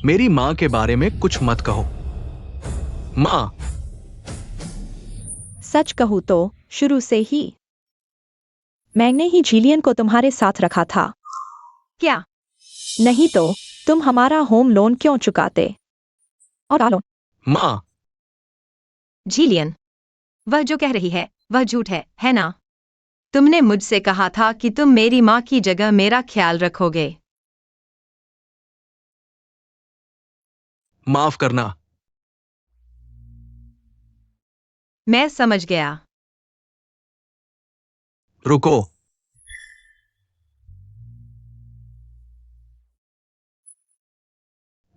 मेरी माँ के बारे में कुछ मत कहो। माँ, सच कहूँ तो शुरू से ही मैंने ही जिलियन को तुम्हारे साथ रखा था। क्या? नहीं तो तुम हमारा होम लोन क्यों चुकाते? और लोन? माँ, जिलियन, वह जो कह रही है वह झूठ है ना? तुमने मुझसे कहा था कि तुम मेरी माँ की जगह मेरा ख्याल रखोगे। माफ करना। मैं समझ गया। रुको।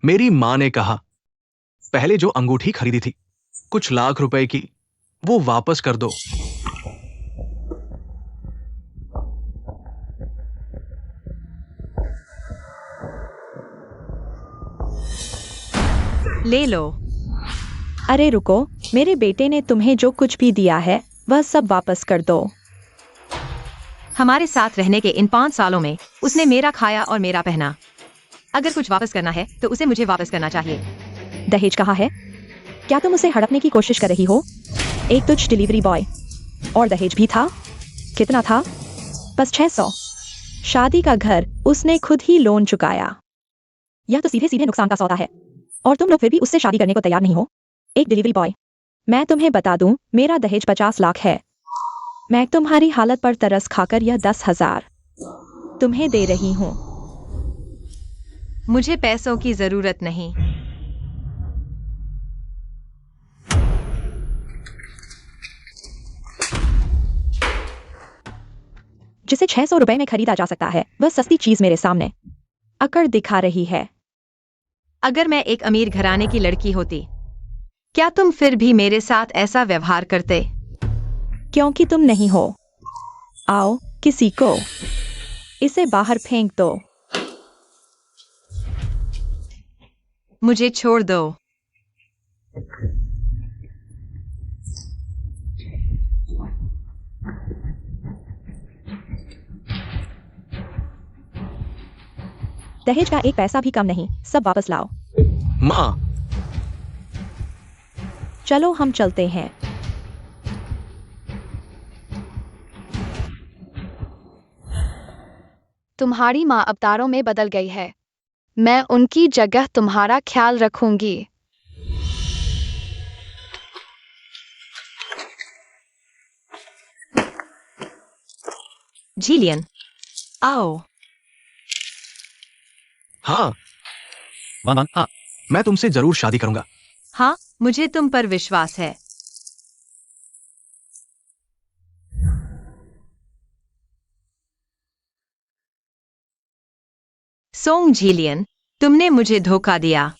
मेरी माँ ने कहा, पहले जो अंगूठी खरीदी थी कुछ लाख रुपए की, वो वापस कर दो। ले लो। अरे रुको, मेरे बेटे ने तुम्हें जो कुछ भी दिया है वह सब वापस कर दो। हमारे साथ रहने के इन 5 सालों में उसने मेरा खाया और मेरा पहना। अगर कुछ वापस करना है तो उसे मुझे वापस करना चाहिए। दहेज कहाँ है? क्या तुम उसे हड़पने की कोशिश कर रही हो? एक तुझ डिलीवरी बॉय। और दहेज भी था? कितना था? बस 600। शादी का घर उसने खुद ही लोन चुकाया। यह तो सीधे सीधे नुकसान का सौदा है। और तुम लोग फिर भी उससे शादी करने को तैयार नहीं हो। एक डिलीवरी बॉय। मैं तुम्हें बता दूं, मेरा दहेज 50 लाख है। मैं तुम्हारी हालत पर तरस खाकर यह 10,000 तुम्हें दे रही हूँ। मुझे पैसों की जरूरत नहीं। जिसे 600 रुपए में खरीदा जा सकता है वह सस्ती चीज मेरे सामने अकड़ दिखा रही है। अगर मैं एक अमीर घराने की लड़की होती, क्या तुम फिर भी मेरे साथ ऐसा व्यवहार करते? क्योंकि तुम नहीं हो। आओ, किसी को इसे बाहर फेंक दो। मुझे छोड़ दो। दहेज का एक पैसा भी कम नहीं, सब वापस लाओ। माँ, चलो हम चलते हैं। तुम्हारी माँ अवतारों में बदल गई है। मैं उनकी जगह तुम्हारा ख्याल रखूंगी। जिलियन, आओ। हाँ। हाँ, मैं तुमसे जरूर शादी करूंगा। हाँ, मुझे तुम पर विश्वास है। सोंग जिलियन, तुमने मुझे धोखा दिया।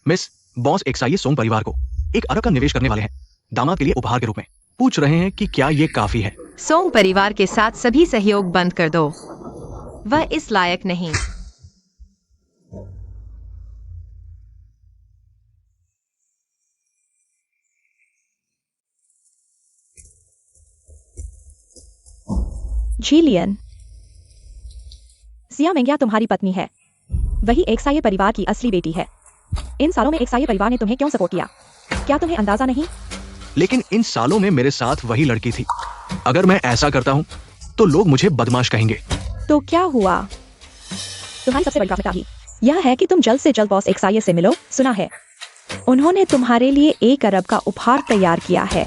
मिस, बॉस एक्साइए सोंग परिवार को 1 अरब का निवेश करने वाले हैं, दामाद के लिए उपहार के रूप में। पूछ रहे हैं कि क्या ये काफी है। सोंग परिवार के साथ सभी सहयोग बंद कर दो। वह इस लायक नहीं। जिलियन, सिया मेंग्या तुम्हारी पत्नी है। वही एक्साये परिवार की असली बेटी है। इन सालों में एक्साये परिवार ने तुम्हें क्यों सपोर्ट किया? क्या तुम्हें अंदाजा नहीं? लेकिन इन सालों में मेरे साथ वही लड़की थी। अगर मैं ऐसा करता हूँ तो लोग मुझे बदमाश कहेंगे। तो क्या हुआ? तुम्हारी सबसे बड़ी प्राथमिकता ही यह है कि तुम जल्द से जल्द बॉस एक्साये से मिलो। सुना है उन्होंने तुम्हारे लिए 1 अरब का उपहार तैयार किया है।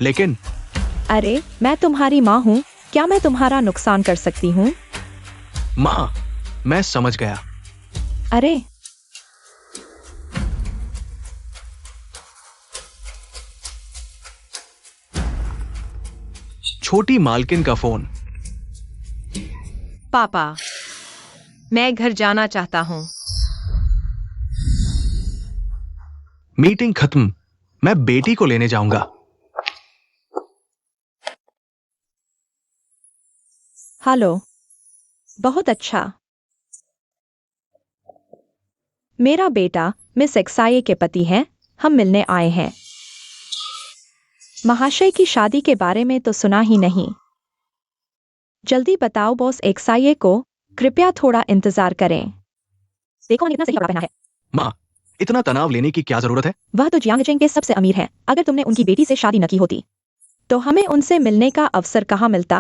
लेकिन अरे, मैं तुम्हारी माँ हूँ, क्या मैं तुम्हारा नुकसान कर सकती हूँ? माँ, मैं समझ गया। अरे, छोटी मालकिन का फोन। पापा, मैं घर जाना चाहता हूँ। मीटिंग खत्म, मैं बेटी को लेने जाऊंगा। हेलो। बहुत अच्छा। मेरा बेटा मिस एक्साये के पति हैं, हम मिलने आए हैं। महाशय की शादी के बारे में तो सुना ही नहीं। जल्दी बताओ बॉस एक्सआईए को, कृपया थोड़ा इंतजार करें। देखो मैंने कितना सही कपड़ा पहना है। माँ, इतना तनाव लेने की क्या जरूरत है? वह तो जियांगचेंग के सबसे अमीर हैं। अगर तुमने उनकी बेटी से शादी न की होती तो हमें उनसे मिलने का अवसर कहाँ मिलता।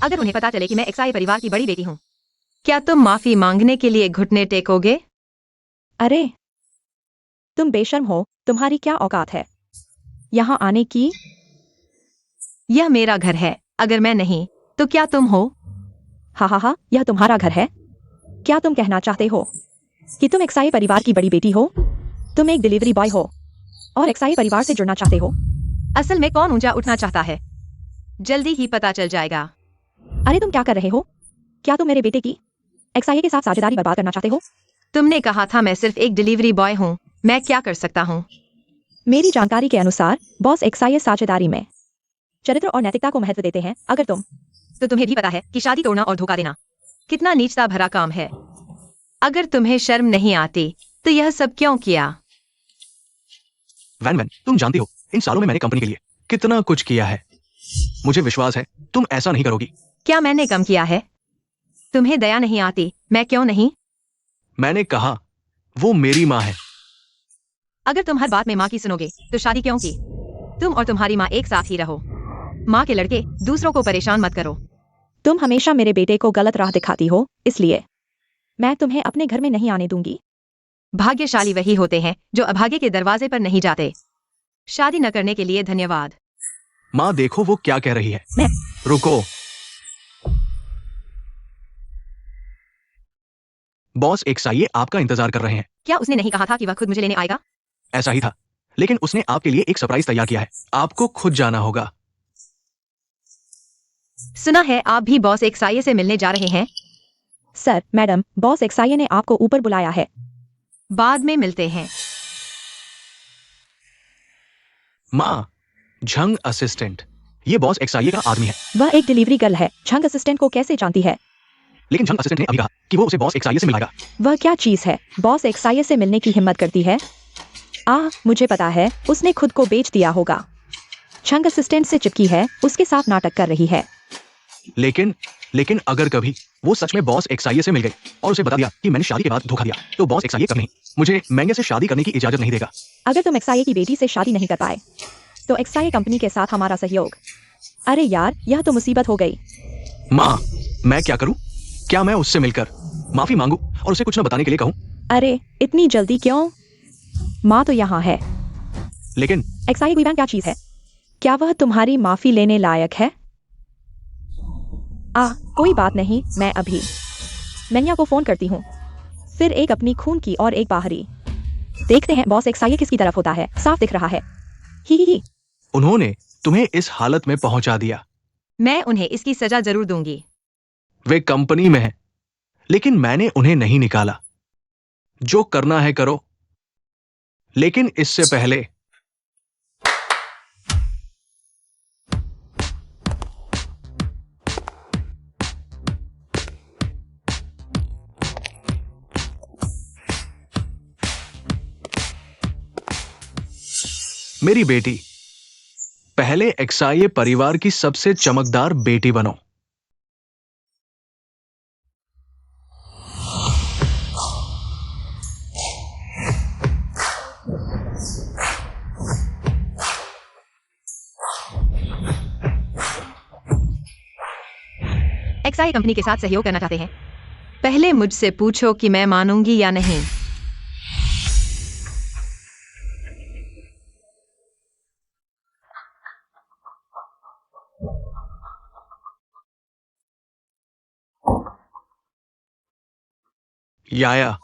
अगर उन्हें पता चले कि मैं एक्सआई परिवार की बड़ी बेटी हूँ, क्या तुम माफी मांगने के लिए घुटने टेकोगे? अरे तुम बेशर्म हो, तुम्हारी क्या औकात है यहाँ आने की। यह मेरा घर है, अगर मैं नहीं तो क्या तुम हो? हा, यह तुम्हारा घर है। क्या तुम कहना चाहते हो कि तुम एक्सआई परिवार की बड़ी बेटी हो? तुम एक डिलीवरी बॉय हो और एक्सआई परिवार से जुड़ना चाहते हो। असल में कौन ऊंचा उठना चाहता है, जल्दी ही पता चल जाएगा। अरे तुम क्या कर रहे हो? क्या तुम मेरे बेटे की एक्सआई के साथ साझेदारी बर्बाद करना चाहते हो? तुमने कहा था मैं सिर्फ एक डिलीवरी बॉय हूँ, मैं क्या कर सकता हूँ? मेरी जानकारी के अनुसार बॉस एक्सआई साझेदारी में चरित्र और नैतिकता को महत्व देते हैं। अगर तो तुम्हें भी पता है कि शादी तोड़ना और धोखा देना कितना नीचता भरा काम है। अगर तुम्हें शर्म नहीं आती तो यह सब क्यों किया? वैन, तुम जानती हो इन सालों में मैंने कंपनी के लिए कितना कुछ किया है। मुझे विश्वास है तुम ऐसा नहीं करोगी। क्या मैंने कम किया है? तुम्हें दया नहीं आती, मैं क्यों नहीं? मैंने कहा वो मेरी माँ है। अगर तुम हर बात में माँ की सुनोगे तो शादी क्यों की? तुम और तुम्हारी माँ एक साथ ही रहो। माँ के लड़के दूसरों को परेशान मत करो। तुम हमेशा मेरे बेटे को गलत राह दिखाती हो, इसलिए मैं तुम्हें अपने घर में नहीं आने दूंगी। भाग्यशाली वही होते हैं जो अभागे के दरवाजे पर नहीं जाते। शादी न करने के लिए धन्यवाद। माँ देखो वो क्या कह रही है। मैं रुको। बॉस एक्सआईए आपका इंतजार कर रहे हैं। क्या उसने नहीं कहा था कि वह खुद मुझे लेने आएगा? ऐसा ही था, लेकिन उसने आपके लिए एक सरप्राइज तैयार किया है। आपको खुद जाना होगा। सुना है आप भी बॉस एक्सआईए से मिलने जा रहे हैं। सर, मैडम, बॉस एक्सआईए ने आपको ऊपर बुलाया है। बाद में मिलते हैं। माँ, झंग असिस्टेंट, ये बॉस एक्सआईए का आदमी है। वह एक डिलीवरी गर्ल है। झंग असिस्टेंट को कैसे जानती है? लेकिन झंग असिस्टेंट ने अभी कहा कि वो उसे बॉस एक्सआईए से मिलाएगा। वह क्या चीज है, बॉस एक्सआईए से मिलने की हिम्मत करती है? मुझे पता है, उसने खुद को बेच दिया होगा। झंग असिस्टेंट से चिपकी है, उसके साथ नाटक कर रही है। लेकिन अगर कभी वो सच में बॉस एक्सआईए से मिल गई और उसे बता दिया कि मैंने शादी के बाद धोखा दिया, तो बॉस एक्सआईए कभी नहीं मुझे महंगे से शादी करने की इजाजत नहीं देगा। अगर तुम एक्सआईए की बेटी से शादी नहीं कर पाए तो एक्सआईए कंपनी के साथ हमारा सहयोग। अरे यार, यह तो मुसीबत हो गई। माँ, मैं क्या करूं? क्या मैं उससे मिलकर माफी मांगू और उसे कुछ न बताने के लिए कहूं? अरे इतनी जल्दी क्यों? माँ तो यहाँ है। लेकिन एक्सआईए गुईवैन क्या चीज है? क्या वह तुम्हारी माफी लेने लायक है? कोई बात नहीं, मैं अभी मैनिया को फोन करती हूँ, फिर एक अपनी खून की और एक बाहरी। देखते हैं बॉस एक्सआईए किसकी तरफ होता है। साफ दिख रहा है। ही। उन्होंने तुम्हें इस हालत में पहुंचा दिया। मैं उन्हें इसकी सजा जरूर दूंगी। वे कंपनी में हैं, लेकिन मैंने उन्हें नहीं निकाला। जो करना है करो, लेकिन इससे पहले मेरी बेटी, पहले एक्सआईए परिवार की सबसे चमकदार बेटी बनो। एक्सआईए कंपनी के साथ सहयोग करना चाहते हैं? पहले मुझसे पूछो कि मैं मानूंगी या नहीं। याया,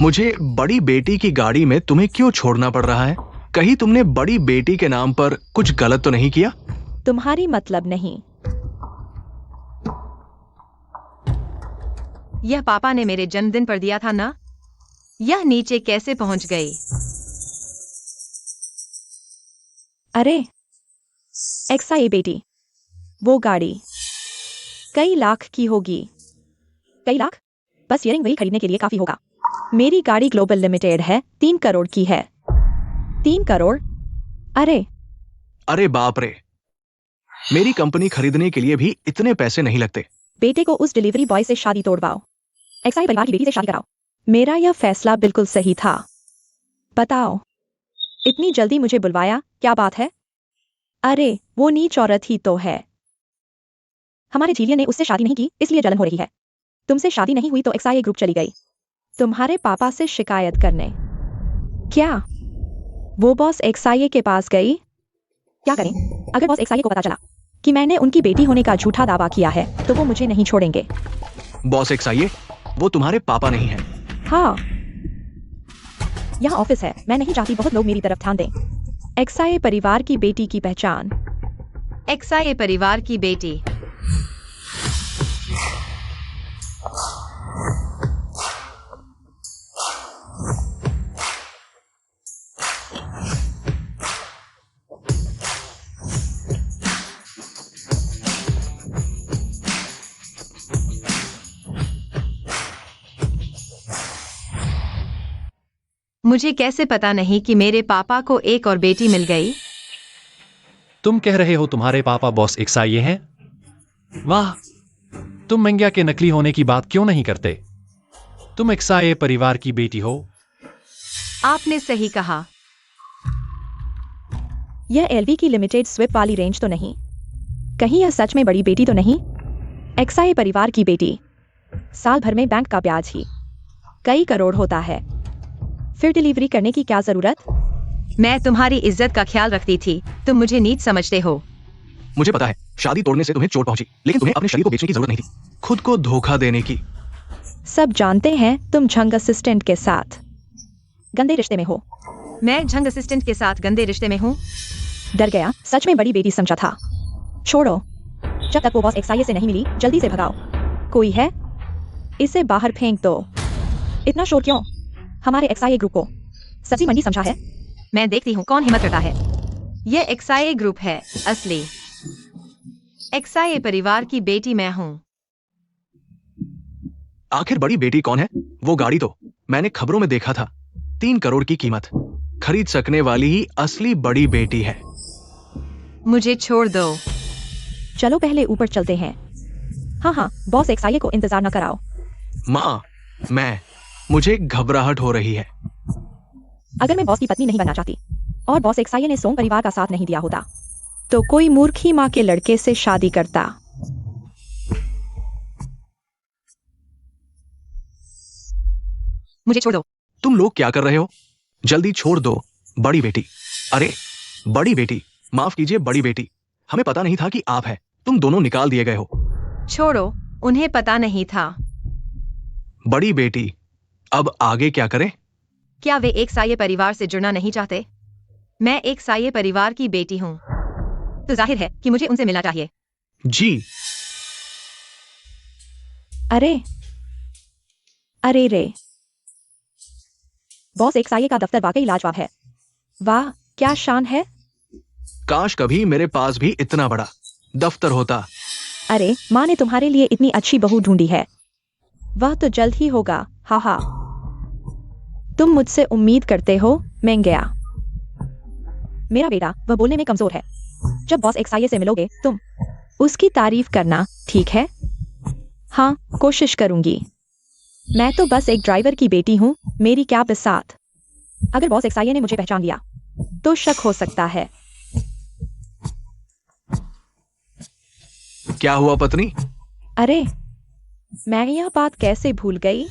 मुझे बड़ी बेटी की गाड़ी में तुम्हें क्यों छोड़ना पड़ रहा है? कहीं तुमने बड़ी बेटी के नाम पर कुछ गलत तो नहीं किया? तुम्हारी मतलब नहीं। यह पापा ने मेरे जन्मदिन पर दिया था ना? यह नीचे कैसे पहुंच गई? अरे एक्सआईए बेटी, वो गाड़ी कई लाख की होगी। कई लाख? बस इयरिंग वही खरीदने के लिए काफी होगा। मेरी गाड़ी ग्लोबल लिमिटेड है, 3 करोड़ की है। 3 करोड़? अरे अरे बाप रे, मेरी कंपनी खरीदने के लिए भी इतने पैसे नहीं लगते। बेटे को उस डिलीवरी बॉय से शादी तोड़वाओ, एक्साई परिवार की बेटी से शादी कराओ। मेरा यह फैसला बिल्कुल सही था। बताओ, इतनी जल्दी मुझे बुलवाया, क्या बात है? अरे वो नीच औरत ही तो है। हमारे जीलियन ने उससे शादी नहीं की, इसलिए जलन हो रही है। तुमसे शादी नहीं हुई तो एक्साई ग्रुप चली गई तुम्हारे पापा से शिकायत करने। क्या वो बॉस एक्साई के पास गई? क्या करें? अगर बॉस एक्साई को पता चला कि मैंने उनकी बेटी होने का झूठा दावा किया है तो वो मुझे नहीं छोड़ेंगे। बॉस एक्साई, वो तुम्हारे पापा नहीं है। हाँ, यहाँ ऑफिस है, मैं नहीं चाहती बहुत लोग मेरी तरफ ध्यान दें। एक्साई परिवार की बेटी की पहचान। एक्साई परिवार की बेटी। मुझे कैसे पता नहीं कि मेरे पापा को एक और बेटी मिल गई? तुम कह रहे हो तुम्हारे पापा बॉस एक्साई हैं? वाह, तुम मंग्या के नकली होने की बात क्यों नहीं करते? तुम एक्साई परिवार की बेटी हो। आपने सही कहा। यह एलवी की लिमिटेड स्विप वाली रेंज तो नहीं? कहीं यह सच में बड़ी बेटी तो नहीं? एक्साई परिवार की बेटी। साल भर में बैंक का ब्याज ही कई करोड़ होता है, फिर डिलीवरी करने की क्या जरूरत? मैं तुम्हारी इज्जत का ख्याल रखती थी, तुम मुझे नीच समझते हो। मुझे पता है शादी तोड़ने से तुम्हें चोट पहुंची, लेकिन तुम्हें अपने शरीर को बेचने की जरूरत नहीं थी, खुद को धोखा देने की। सब जानते हैं तुम झंग असिस्टेंट के साथ गंदे रिश्ते में हो। मैं झंग असिस्टेंट के साथ गंदे रिश्ते में हूँ? डर गया, सच में बड़ी बेटी समझा था। छोड़ो, जब तक वो बॉस एक्साई से नहीं मिली जल्दी से भगाओ। कोई है? इसे बाहर फेंक दो। इतना शोर क्यों? हमारे एक्साई ग्रुप को सब्जी मंडी समझा है? मैं देखती हूँ कौन हिम्मत करता है। ये एक्साई ग्रुप है, असली एक्साई परिवार की बेटी मैं हूँ। आखिर बड़ी बेटी कौन है? वो गाड़ी तो मैंने खबरों में देखा था, 3 करोड़ की कीमत, खरीद सकने वाली ही असली बड़ी बेटी है। मुझे छोड़ दो। चलो पहले ऊपर चलते हैं। हाँ, बॉस एक्साई को इंतजार न कराओ। माँ, मुझे घबराहट हो रही है। अगर मैं बॉस की पत्नी नहीं बनना चाहती और बॉस एक्साई ने सोम परिवार का साथ नहीं दिया होता तो कोई मूर्खी माँ के लड़के से शादी करता। मुझे छोड़ दो। तुम लोग क्या कर रहे हो? जल्दी छोड़ दो बड़ी बेटी। अरे बड़ी बेटी, माफ कीजिए बड़ी बेटी, हमें पता नहीं था कि आप है, तुम दोनों निकाल दिए गए हो। छोड़ो, उन्हें पता नहीं था। बड़ी बेटी, अब आगे क्या करें? क्या वे एक साये परिवार से जुड़ना नहीं चाहते? मैं एक साये परिवार की बेटी हूँ, तो जाहिर है कि मुझे उनसे मिलना चाहिए। जी। अरे रे, बॉस एक्साई का दफ्तर वाकई लाजवाब है। वाह, क्या शान है। काश कभी मेरे पास भी इतना बड़ा दफ्तर होता। अरे माँ ने तुम्हारे लिए इतनी अच्छी बहू ढूंढी है। वह तो जल्द ही होगा। हा। तुम मुझसे उम्मीद करते हो मैं गया? मेरा बेटा वह बोलने में कमजोर है। जब बॉस एक्साई से मिलोगे तुम उसकी तारीफ करना, ठीक है? हाँ, कोशिश करूंगी। मैं तो बस एक ड्राइवर की बेटी हूँ, मेरी क्या बिसात। अगर बॉस एक्साई ने मुझे पहचान लिया तो शक हो सकता है। क्या हुआ पत्नी? अरे मैं यह बात कैसे भूल गई?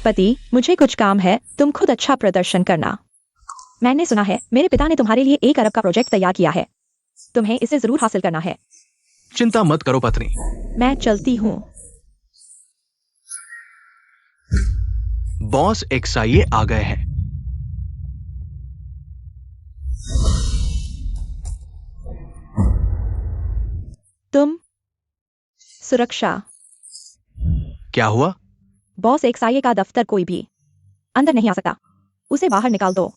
पति, मुझे कुछ काम है, तुम खुद अच्छा प्रदर्शन करना। मैंने सुना है मेरे पिता ने तुम्हारे लिए 1 अरब का प्रोजेक्ट तैयार किया है, तुम्हें इसे जरूर हासिल करना है। चिंता मत करो पत्नी, मैं चलती हूँ। बॉस एक्साई आ गए हैं। तुम सुरक्षा। क्या हुआ? बॉस एक्साई का दफ्तर कोई भी अंदर नहीं आ सकता, उसे बाहर निकाल दो।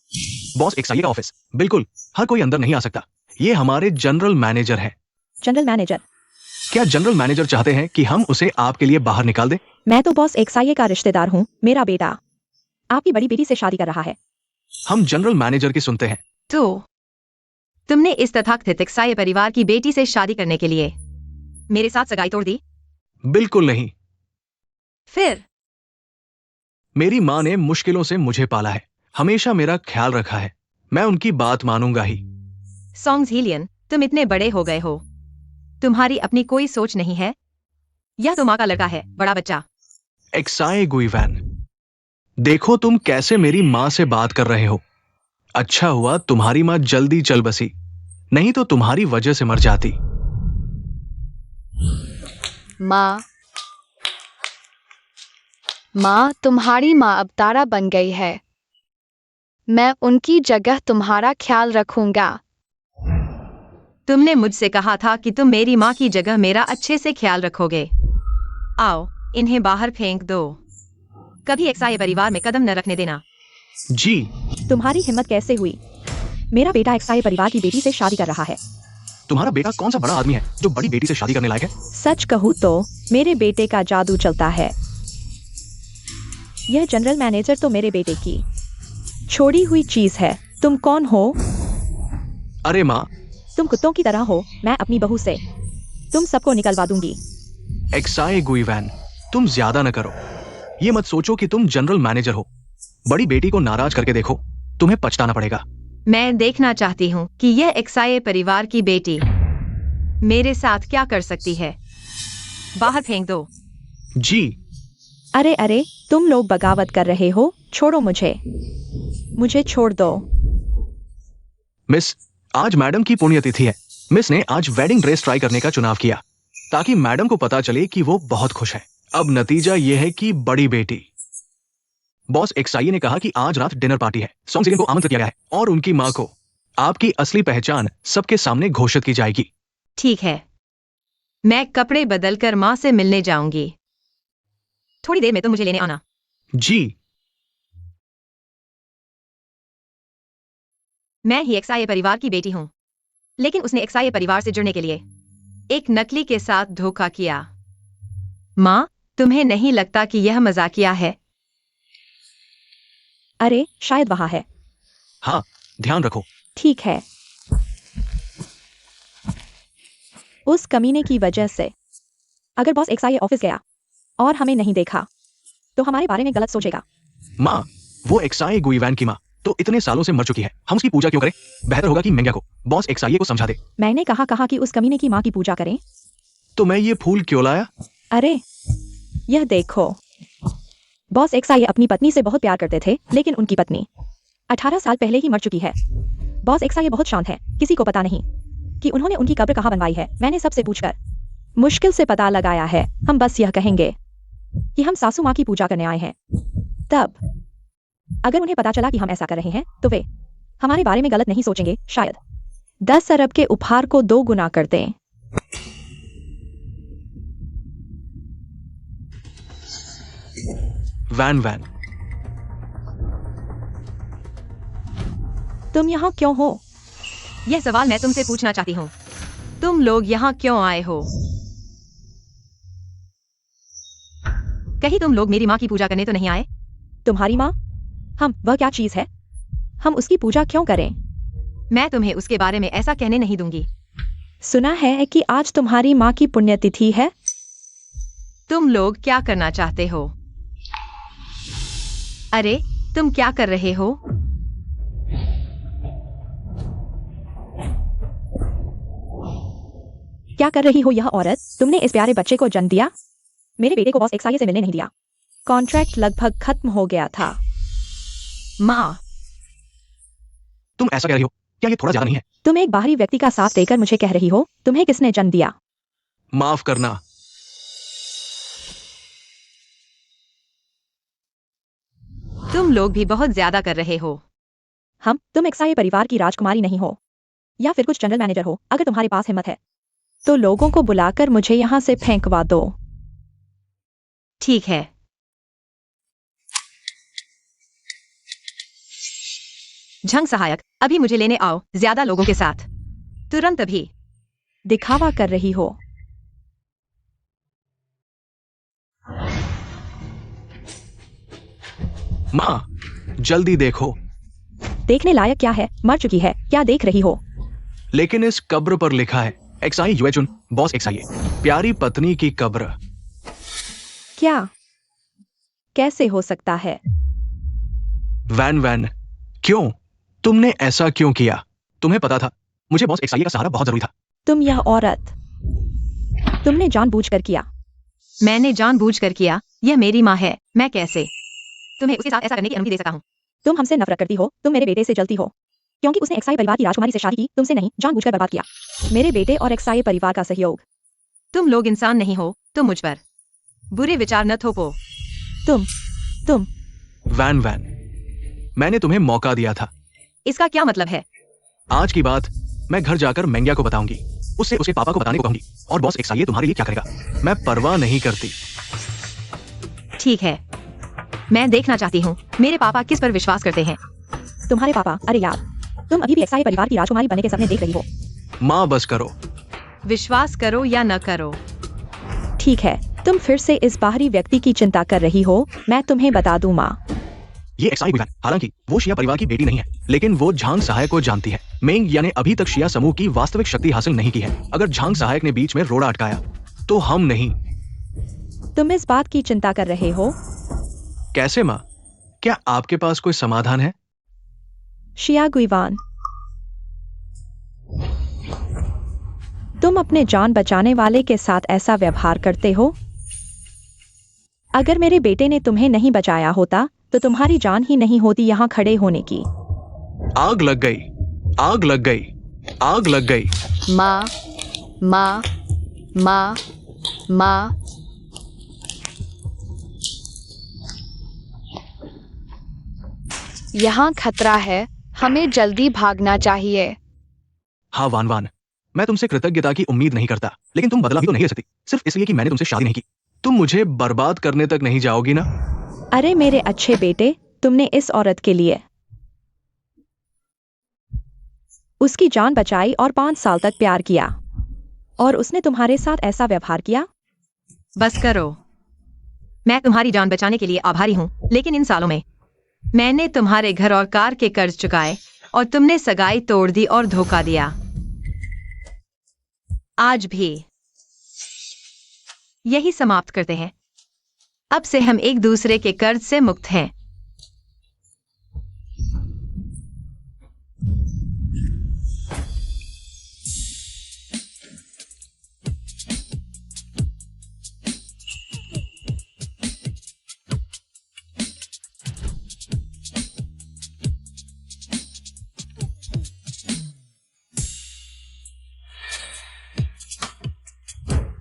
बॉस एक्साई का ऑफिस? बिल्कुल, हर कोई अंदर नहीं आ सकता, ये हमारे जनरल मैनेजर है। General manager? क्या जनरल मैनेजर चाहते हैं कि हम उसे आपके लिए बाहर निकाल दें? मैं तो बॉस एक्साई का रिश्तेदार हूँ। मेरा बेटा आपकी बड़ी बेटी से शादी कर रहा है। हम जनरल मैनेजर की सुनते हैं। तो तुमने इस तथाकथित एक्साई परिवार की बेटी से शादी करने के लिए मेरे साथ सगाई तोड़ दी? बिल्कुल नहीं। फिर मेरी माँ ने मुश्किलों से मुझे पाला है, हमेशा मेरा ख्याल रखा है। मैं उनकी बात मानूंगा ही। सॉन्ग्स हीलियन, तुम इतने बड़े हो गए हो, तुम्हारी अपनी कोई सोच नहीं है। यह तो माँ का लड़का है, बड़ा बच्चा। एक्साई गुइवैन, देखो तुम कैसे मेरी माँ से बात कर रहे हो। अच्छा हुआ तुम्हारी माँ जल्दी चल बसी, नहीं तो तुम्हारी वजह से मर जाती। माँ, तुम्हारी माँ अब तारा बन गई है। मैं उनकी जगह तुम्हारा ख्याल रखूंगा। तुमने मुझसे कहा था कि तुम मेरी माँ की जगह मेरा अच्छे से ख्याल रखोगे। आओ, इन्हें बाहर फेंक दो। कभी एक्साई परिवार में कदम न रखने देना। जी। तुम्हारी हिम्मत कैसे हुई? मेरा बेटा एक्साई परिवार की बेटी से शादी कर रहा है। तुम्हारा बेटा कौन सा बड़ा आदमी है जो बड़ी बेटी से शादी करने लायक है? सच कहूँ तो मेरे बेटे का जादू चलता है। यह जनरल मैनेजर तो मेरे बेटे की छोड़ी हुई चीज है। तुम कौन हो? अरे माँ, तुम कुत्तों की तरह हो। मैं अपनी बहू से तुम सबको निकलवा दूंगी। एक्साई गुइवैन, तुम ज्यादा न करो। ये मत सोचो कि तुम जनरल मैनेजर हो। बड़ी बेटी को नाराज करके देखो, तुम्हें पछताना पड़ेगा। मैं देखना चाहती हूँ कि यह एक्साई परिवार की बेटी मेरे साथ क्या कर सकती है। बाहर फेंक दो। जी। अरे अरे, तुम लोग बगावत कर रहे हो। छोड़ो मुझे, मुझे छोड़ दो। मिस, आज मैडम की पुण्यतिथि है। मिस ने आज वेडिंग ड्रेस ट्राई करने का चुनाव किया ताकि मैडम को पता चले कि वो बहुत खुश है। अब नतीजा ये है कि बड़ी बेटी। बॉस एक्साई ने कहा कि आज रात डिनर पार्टी है। सॉन्ग को आमंत्रित किया गया है और उनकी माँ को आपकी असली पहचान सबके सामने घोषित की जाएगी। ठीक है, मैं कपड़े बदलकर माँ से मिलने जाऊंगी। थोड़ी देर में तुम मुझे लेने आना। जी। मैं ही एक्साई परिवार की बेटी हूँ, लेकिन उसने एक्साई परिवार से जुड़ने के लिए एक नकली के साथ धोखा किया। माँ, तुम्हें नहीं लगता कि यह मजाकिया है? अरे, शायद वहाँ है। हाँ, ध्यान रखो। ठीक है। उस कमीने की वजह से अगर बॉस एक्साई ऑफिस गया और हमें नहीं देखा तो हमारे बारे में गलत सोचेगा। माँ, वो एक्साई गुइवैन की माँ तो इतने सालों से मर चुकी है। हम उसकी पूजा क्यों करें? बेहतर होगा कि मेंग्या को बॉस एक्साई को समझा दे। मैंने कहा कि उस कमीने की माँ की पूजा करें। तो मैं ये फूल क्यों लाया? अरे, यह देखो। बॉस एक्साई अपनी पत्नी से बहुत प्यार करते थे, लेकिन उनकी पत्नी 18 साल पहले ही मर चुकी है। बॉस एक्साई बहुत शांत है, किसी को पता नहीं कि उन्होंने उनकी कब्र कहाँ बनवाई है। मैंने सबसे पूछकर मुश्किल से पता लगाया है। हम बस यह कहेंगे कि हम सासू माँ की पूजा करने आए हैं। तब अगर उन्हें पता चला कि हम ऐसा कर रहे हैं तो वे हमारे बारे में गलत नहीं सोचेंगे। शायद 10 अरब के उपहार को 2 गुना कर दें। वैन, तुम यहाँ क्यों हो? यह सवाल मैं तुमसे पूछना चाहती हूँ। तुम लोग यहाँ क्यों आए हो? कहीं तुम लोग मेरी माँ की पूजा करने तो नहीं आए? तुम्हारी माँ? वह क्या चीज है? हम उसकी पूजा क्यों करें? मैं तुम्हें उसके बारे में ऐसा कहने नहीं दूंगी। सुना है कि आज तुम्हारी माँ की पुण्यतिथि है। तुम लोग क्या करना चाहते हो? अरे, तुम क्या कर रहे हो? क्या कर रही हो यह औरत? तुमने इस प्यारे बच्चे को जन्म दिया। मेरे बेटे को बॉस एक्साई से मिलने नहीं दिया। कॉन्ट्रैक्ट लगभग खत्म हो गया था। माँ, तुम ऐसा कह रही हो? क्या ये थोड़ा ज्यादा नहीं है? तुम एक बाहरी व्यक्ति का साथ देकर मुझे कह रही हो तुम्हें किसने जन्म दिया? माफ करना। तुम लोग भी बहुत ज्यादा कर रहे हो। तुम एक्साई परिवार की राजकुमारी नहीं हो या फिर कुछ जनरल मैनेजर हो। अगर तुम्हारे पास हिम्मत है तो लोगों को बुलाकर मुझे यहाँ से फेंकवा दो। ठीक है। झंग सहायक, अभी मुझे लेने आओ, ज्यादा लोगों के साथ। तुरंत अभी। दिखावा कर रही हो। माँ, जल्दी देखो। देखने लायक क्या है? मर चुकी है, क्या देख रही हो? लेकिन इस कब्र पर लिखा है एक्साई युएचुन बॉस एक्साई, प्यारी पत्नी की कब्र। क्या? कैसे हो सकता है? वैन वैन, क्यों? तुमने ऐसा क्यों किया? तुम्हें पता था मुझे बॉस एक्साई का सहारा बहुत जरूरी था। तुम यह औरत, तुमने जानबूझकर किया। मैंने जानबूझकर किया। यह मेरी माँ है, मैं कैसे तुम्हें उसके साथ ऐसा करने की अनुमति दे सकता हूँ? तुम हमसे नफरत करती हो, तुम मेरे बेटे से जलती हो, क्योंकि उसने एक्साई परिवार की राजकुमारी से शादी की, तुमसे नहीं, जानबूझकर बर्बाद किया मेरे बेटे और एक्साई परिवार का सहयोग। तुम लोग इंसान नहीं हो, तुम मुझ पर बुरे विचार न थोपो। तुम वैन वैन, मैंने तुम्हें मौका दिया था। इसका क्या मतलब है? आज की बात मैं घर जाकर मेंग्या को बताऊंगी, उससे उसके पापा को बताने को कहूंगी, और बॉस एक्साई तुम्हारे लिए क्या करेगा मैं परवाह नहीं करती। ठीक है, मैं देखना चाहती हूँ मेरे पापा किस पर विश्वास करते हैं। तुम्हारे पापा? अरे यार, तुम अभी भी एक्साई परिवार की राजकुमारी बनने के सपने देख रही हो। माँ बस करो। विश्वास करो या न करो, ठीक है, तुम फिर से इस बाहरी व्यक्ति की चिंता कर रही हो। मैं तुम्हें बता दूं माँ, ये एक्साई गुइवान, हालांकि वो शिया परिवार की बेटी नहीं है, लेकिन वो झांग सहायक को जानती है। मेंग्या ने अभी तक शिया समूह की वास्तविक शक्ति हासिल नहीं की है। अगर झांग सहायक ने बीच में रोड़ा अटकाया तो हम नहीं। तुम इस बात की चिंता कर रहे हो? कैसे माँ? क्या आपके पास कोई समाधान है? शिया गुइवान, तुम अपने जान बचाने वाले के साथ ऐसा व्यवहार करते हो? अगर मेरे बेटे ने तुम्हें नहीं बचाया होता तो तुम्हारी जान ही नहीं होती यहाँ खड़े होने की। आग लग गई, आग लग गई, आग लग गई। माँ, माँ, माँ, माँ। यहाँ खतरा है, हमें जल्दी भागना चाहिए। हाँ वान वान, मैं तुमसे कृतज्ञता की उम्मीद नहीं करता, लेकिन तुम बदला भी तो नहीं ले सकती सिर्फ इसलिए कि मैंने तुमसे शादी नहीं की। तुम मुझे बर्बाद करने तक नहीं जाओगी ना? अरे मेरे अच्छे बेटे, तुमने इस औरत के लिए उसकी जान बचाई और 5 साल तक प्यार किया, और उसने तुम्हारे साथ ऐसा व्यवहार किया? बस करो। मैं तुम्हारी जान बचाने के लिए आभारी हूँ, लेकिन इन सालों में मैंने तुम्हारे घर और कार के कर्ज चुकाए और तुमने सगाई तोड़ दी और धोखा दिया। आज भी यही समाप्त करते हैं। अब से हम एक दूसरे के कर्ज से मुक्त हैं।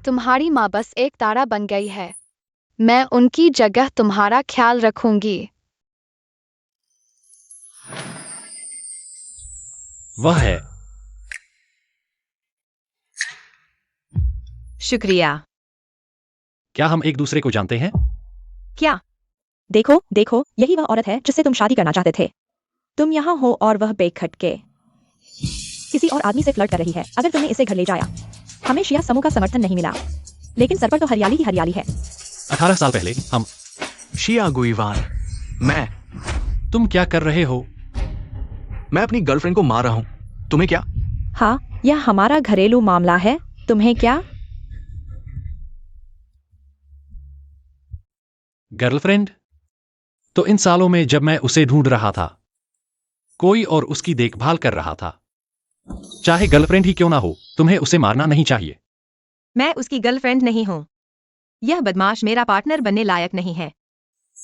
तुम्हारी माँ बस एक तारा बन गई है। मैं उनकी जगह तुम्हारा ख्याल रखूंगी। वह है। शुक्रिया। क्या हम एक दूसरे को जानते हैं? क्या? देखो देखो, यही वह औरत है जिससे तुम शादी करना चाहते थे। तुम यहाँ हो और वह बेखटके किसी और आदमी से फ्लर्ट कर रही है। अगर तुमने इसे घर ले जाया, हमें शिया समूह का समर्थन नहीं मिला, लेकिन सर पर तो हरियाली ही हरियाली है। 18 साल पहले हम। शिया गुइवान, तुम क्या कर रहे हो? मैं अपनी गर्लफ्रेंड को मार रहा हूँ। तुम्हें क्या? हाँ, यह हमारा घरेलू मामला है, तुम्हें क्या? गर्लफ्रेंड? तो इन सालों में जब मैं उसे ढूंढ रहा था, कोई और उसकी देखभाल कर रहा था। चाहे गर्लफ्रेंड ही क्यों ना हो, तुम्हें उसे मारना नहीं चाहिए। मैं उसकी गर्लफ्रेंड नहीं हूँ। यह बदमाश मेरा पार्टनर बनने लायक नहीं है।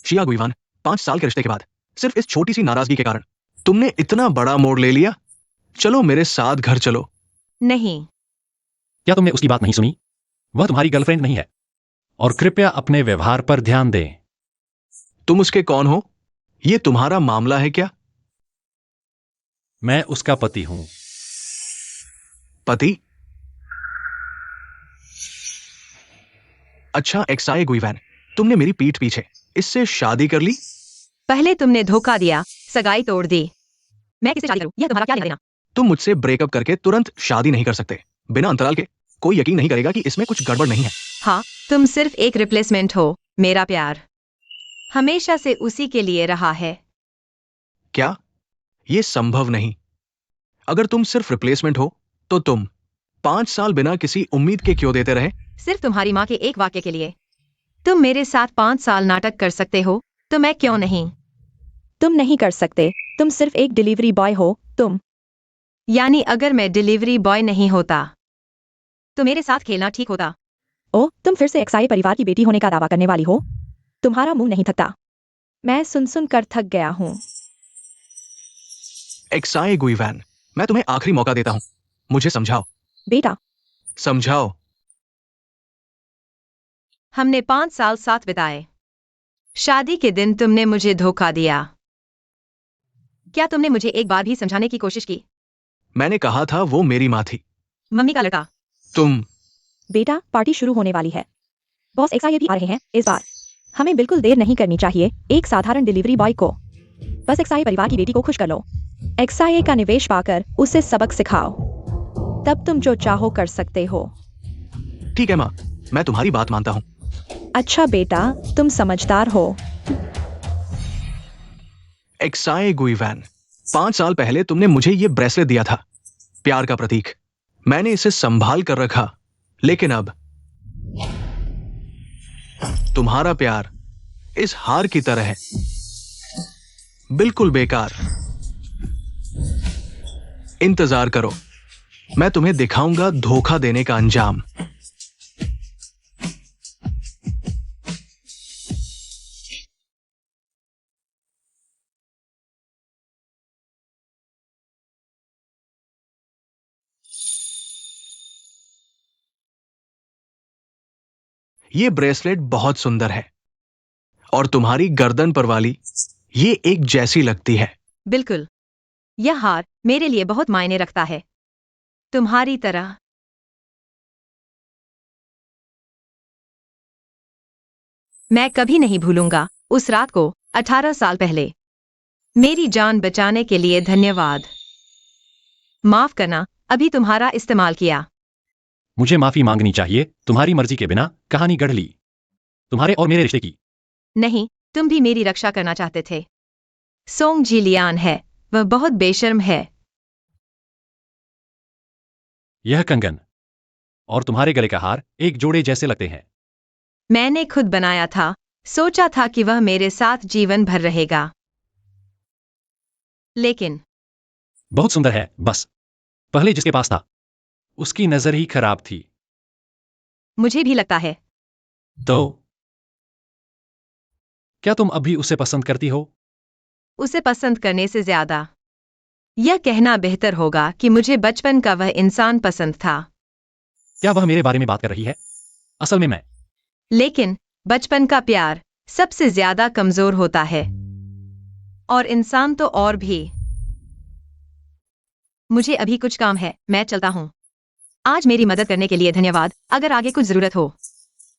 शिया गुइवान, 5 साल के रिश्ते के बाद सिर्फ इस छोटी सी नाराजगी के कारण तुमने इतना बड़ा मोड़ ले लिया। चलो मेरे साथ घर चलो। नहीं। क्या तुमने उसकी बात नहीं सुनी? वह तुम्हारी गर्लफ्रेंड नहीं है। और कृपया अपने व्यवहार पर ध्यान दें। तुम उसके कौन हो? ये तुम्हारा मामला है क्या? मैं उसका पति हूं। पति? अच्छा एक्साई गुइवान, तुमने मेरी पीठ पीछे इससे शादी कर ली? पहले तुमने धोखा दिया, सगाई तोड़ दी। मैं किसे शादी करूं? यह तुम्हारा क्या लेना देना? तुम मुझसे ब्रेकअप करके तुरंत शादी नहीं कर सकते बिना अंतराल के। कोई यकीन नहीं करेगा कि इसमें कुछ गड़बड़ नहीं है। हाँ, तुम सिर्फ एक रिप्लेसमेंट हो, मेरा प्यार। हमेशा से उसी के लिए रहा है। क्या? ये संभव नहीं। अगर तुम सिर्फ रिप्लेसमेंट हो तो तुम 5 साल बिना किसी उम्मीद के क्यों देते रहे? सिर्फ तुम्हारी माँ के एक वाक्य के लिए। तुम मेरे साथ 5 साल नाटक कर सकते हो, तो मैं क्यों नहीं? तुम नहीं कर सकते, तुम सिर्फ एक डिलीवरी बॉय हो। तुम यानी अगर मैं डिलीवरी बॉय नहीं होता तो मेरे साथ खेलना ठीक होता। ओ, तुम फिर से एक्साई परिवार की बेटी होने का दावा करने वाली हो? तुम्हारा मुंह नहीं थकता। मैं सुन कर थक गया हूँ। एक्साए गुइवैन, मैं तुम्हें आखिरी मौका देता हूं, मुझे समझाओ। बेटा, समझाओ। हमने 5 साल साथ बिताए। शादी के दिन तुमने मुझे धोखा दिया। क्या तुमने मुझे एक बार भी समझाने की कोशिश की? मैंने कहा था वो मेरी माँ थी। मम्मी का लड़का। तुम बेटा, पार्टी शुरू होने वाली है। बॉस एक्साई भी आ रहे हैं इस बार। हमें बिल्कुल देर नहीं करनी चाहिए एक साधारण डिलीवरी बॉय को। बस एक्साई परिवार की बेटी को खुश कर लो। एक्साई का निवेश पाकर उसे सबक सिखाओ। तब तुम जो चाहो कर सकते हो। ठीक है माँ, मैं तुम्हारी बात मानता हूँ। अच्छा बेटा, तुम समझदार हो। एक्साए गुइवैन, 5 साल पहले तुमने मुझे ये ब्रेसलेट दिया था, प्यार का प्रतीक। मैंने इसे संभाल कर रखा, लेकिन अब तुम्हारा प्यार इस हार की तरह है, बिल्कुल बेकार। इंतजार करो, मैं तुम्हें दिखाऊंगा धोखा देने का अंजाम। ये ब्रेसलेट बहुत सुंदर है और तुम्हारी गर्दन पर वाली ये एक जैसी लगती है। बिल्कुल। यह हार मेरे लिए बहुत मायने रखता है, तुम्हारी तरह। मैं कभी नहीं भूलूंगा उस रात को 18 साल पहले। मेरी जान बचाने के लिए धन्यवाद। माफ करना, अभी तुम्हारा इस्तेमाल किया। मुझे माफी मांगनी चाहिए, तुम्हारी मर्जी के बिना कहानी गढ़ ली, तुम्हारे और मेरे रिश्ते की। नहीं, तुम भी मेरी रक्षा करना चाहते थे। सोंग जिलियान है, वह बहुत बेशर्म है। यह कंगन और तुम्हारे गले का हार एक जोड़े जैसे लगते हैं। मैंने खुद बनाया था, सोचा था कि वह मेरे साथ जीवन भर रहेगा। लेकिन बहुत सुंदर है, बस पहले जिसके पास था उसकी नजर ही खराब थी। मुझे भी लगता है। तो क्या तुम अब भी उसे पसंद करती हो? उसे पसंद करने से ज्यादा यह कहना बेहतर होगा कि मुझे बचपन का वह इंसान पसंद था। क्या वह मेरे बारे में बात कर रही है? असल में मैं। लेकिन बचपन का प्यार सबसे ज्यादा कमजोर होता है, और इंसान तो और भी। मुझे अभी कुछ काम है, मैं चलता हूं। आज मेरी मदद करने के लिए धन्यवाद। अगर आगे कुछ जरूरत हो,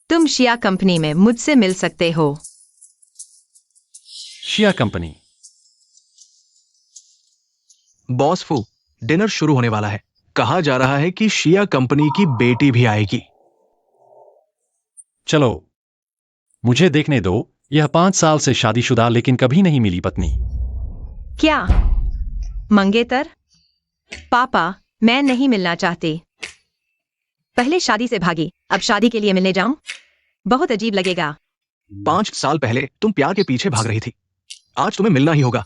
तुम शिया कंपनी में मुझसे मिल सकते हो। शिया कंपनी। बॉस फू, डिनर शुरू होने वाला है। कहा जा रहा है कि शिया कंपनी की बेटी भी आएगी। चलो, मुझे देखने दो यह 5 साल से शादीशुदा लेकिन कभी नहीं मिली पत्नी। क्या मंगेतर? पापा, मैं नहीं मिलना चाहती। पहले शादी से भागी, अब शादी के लिए मिलने जाऊं? बहुत अजीब लगेगा। 5 साल पहले तुम प्यार के पीछे भाग रही थी, आज तुम्हें मिलना ही होगा,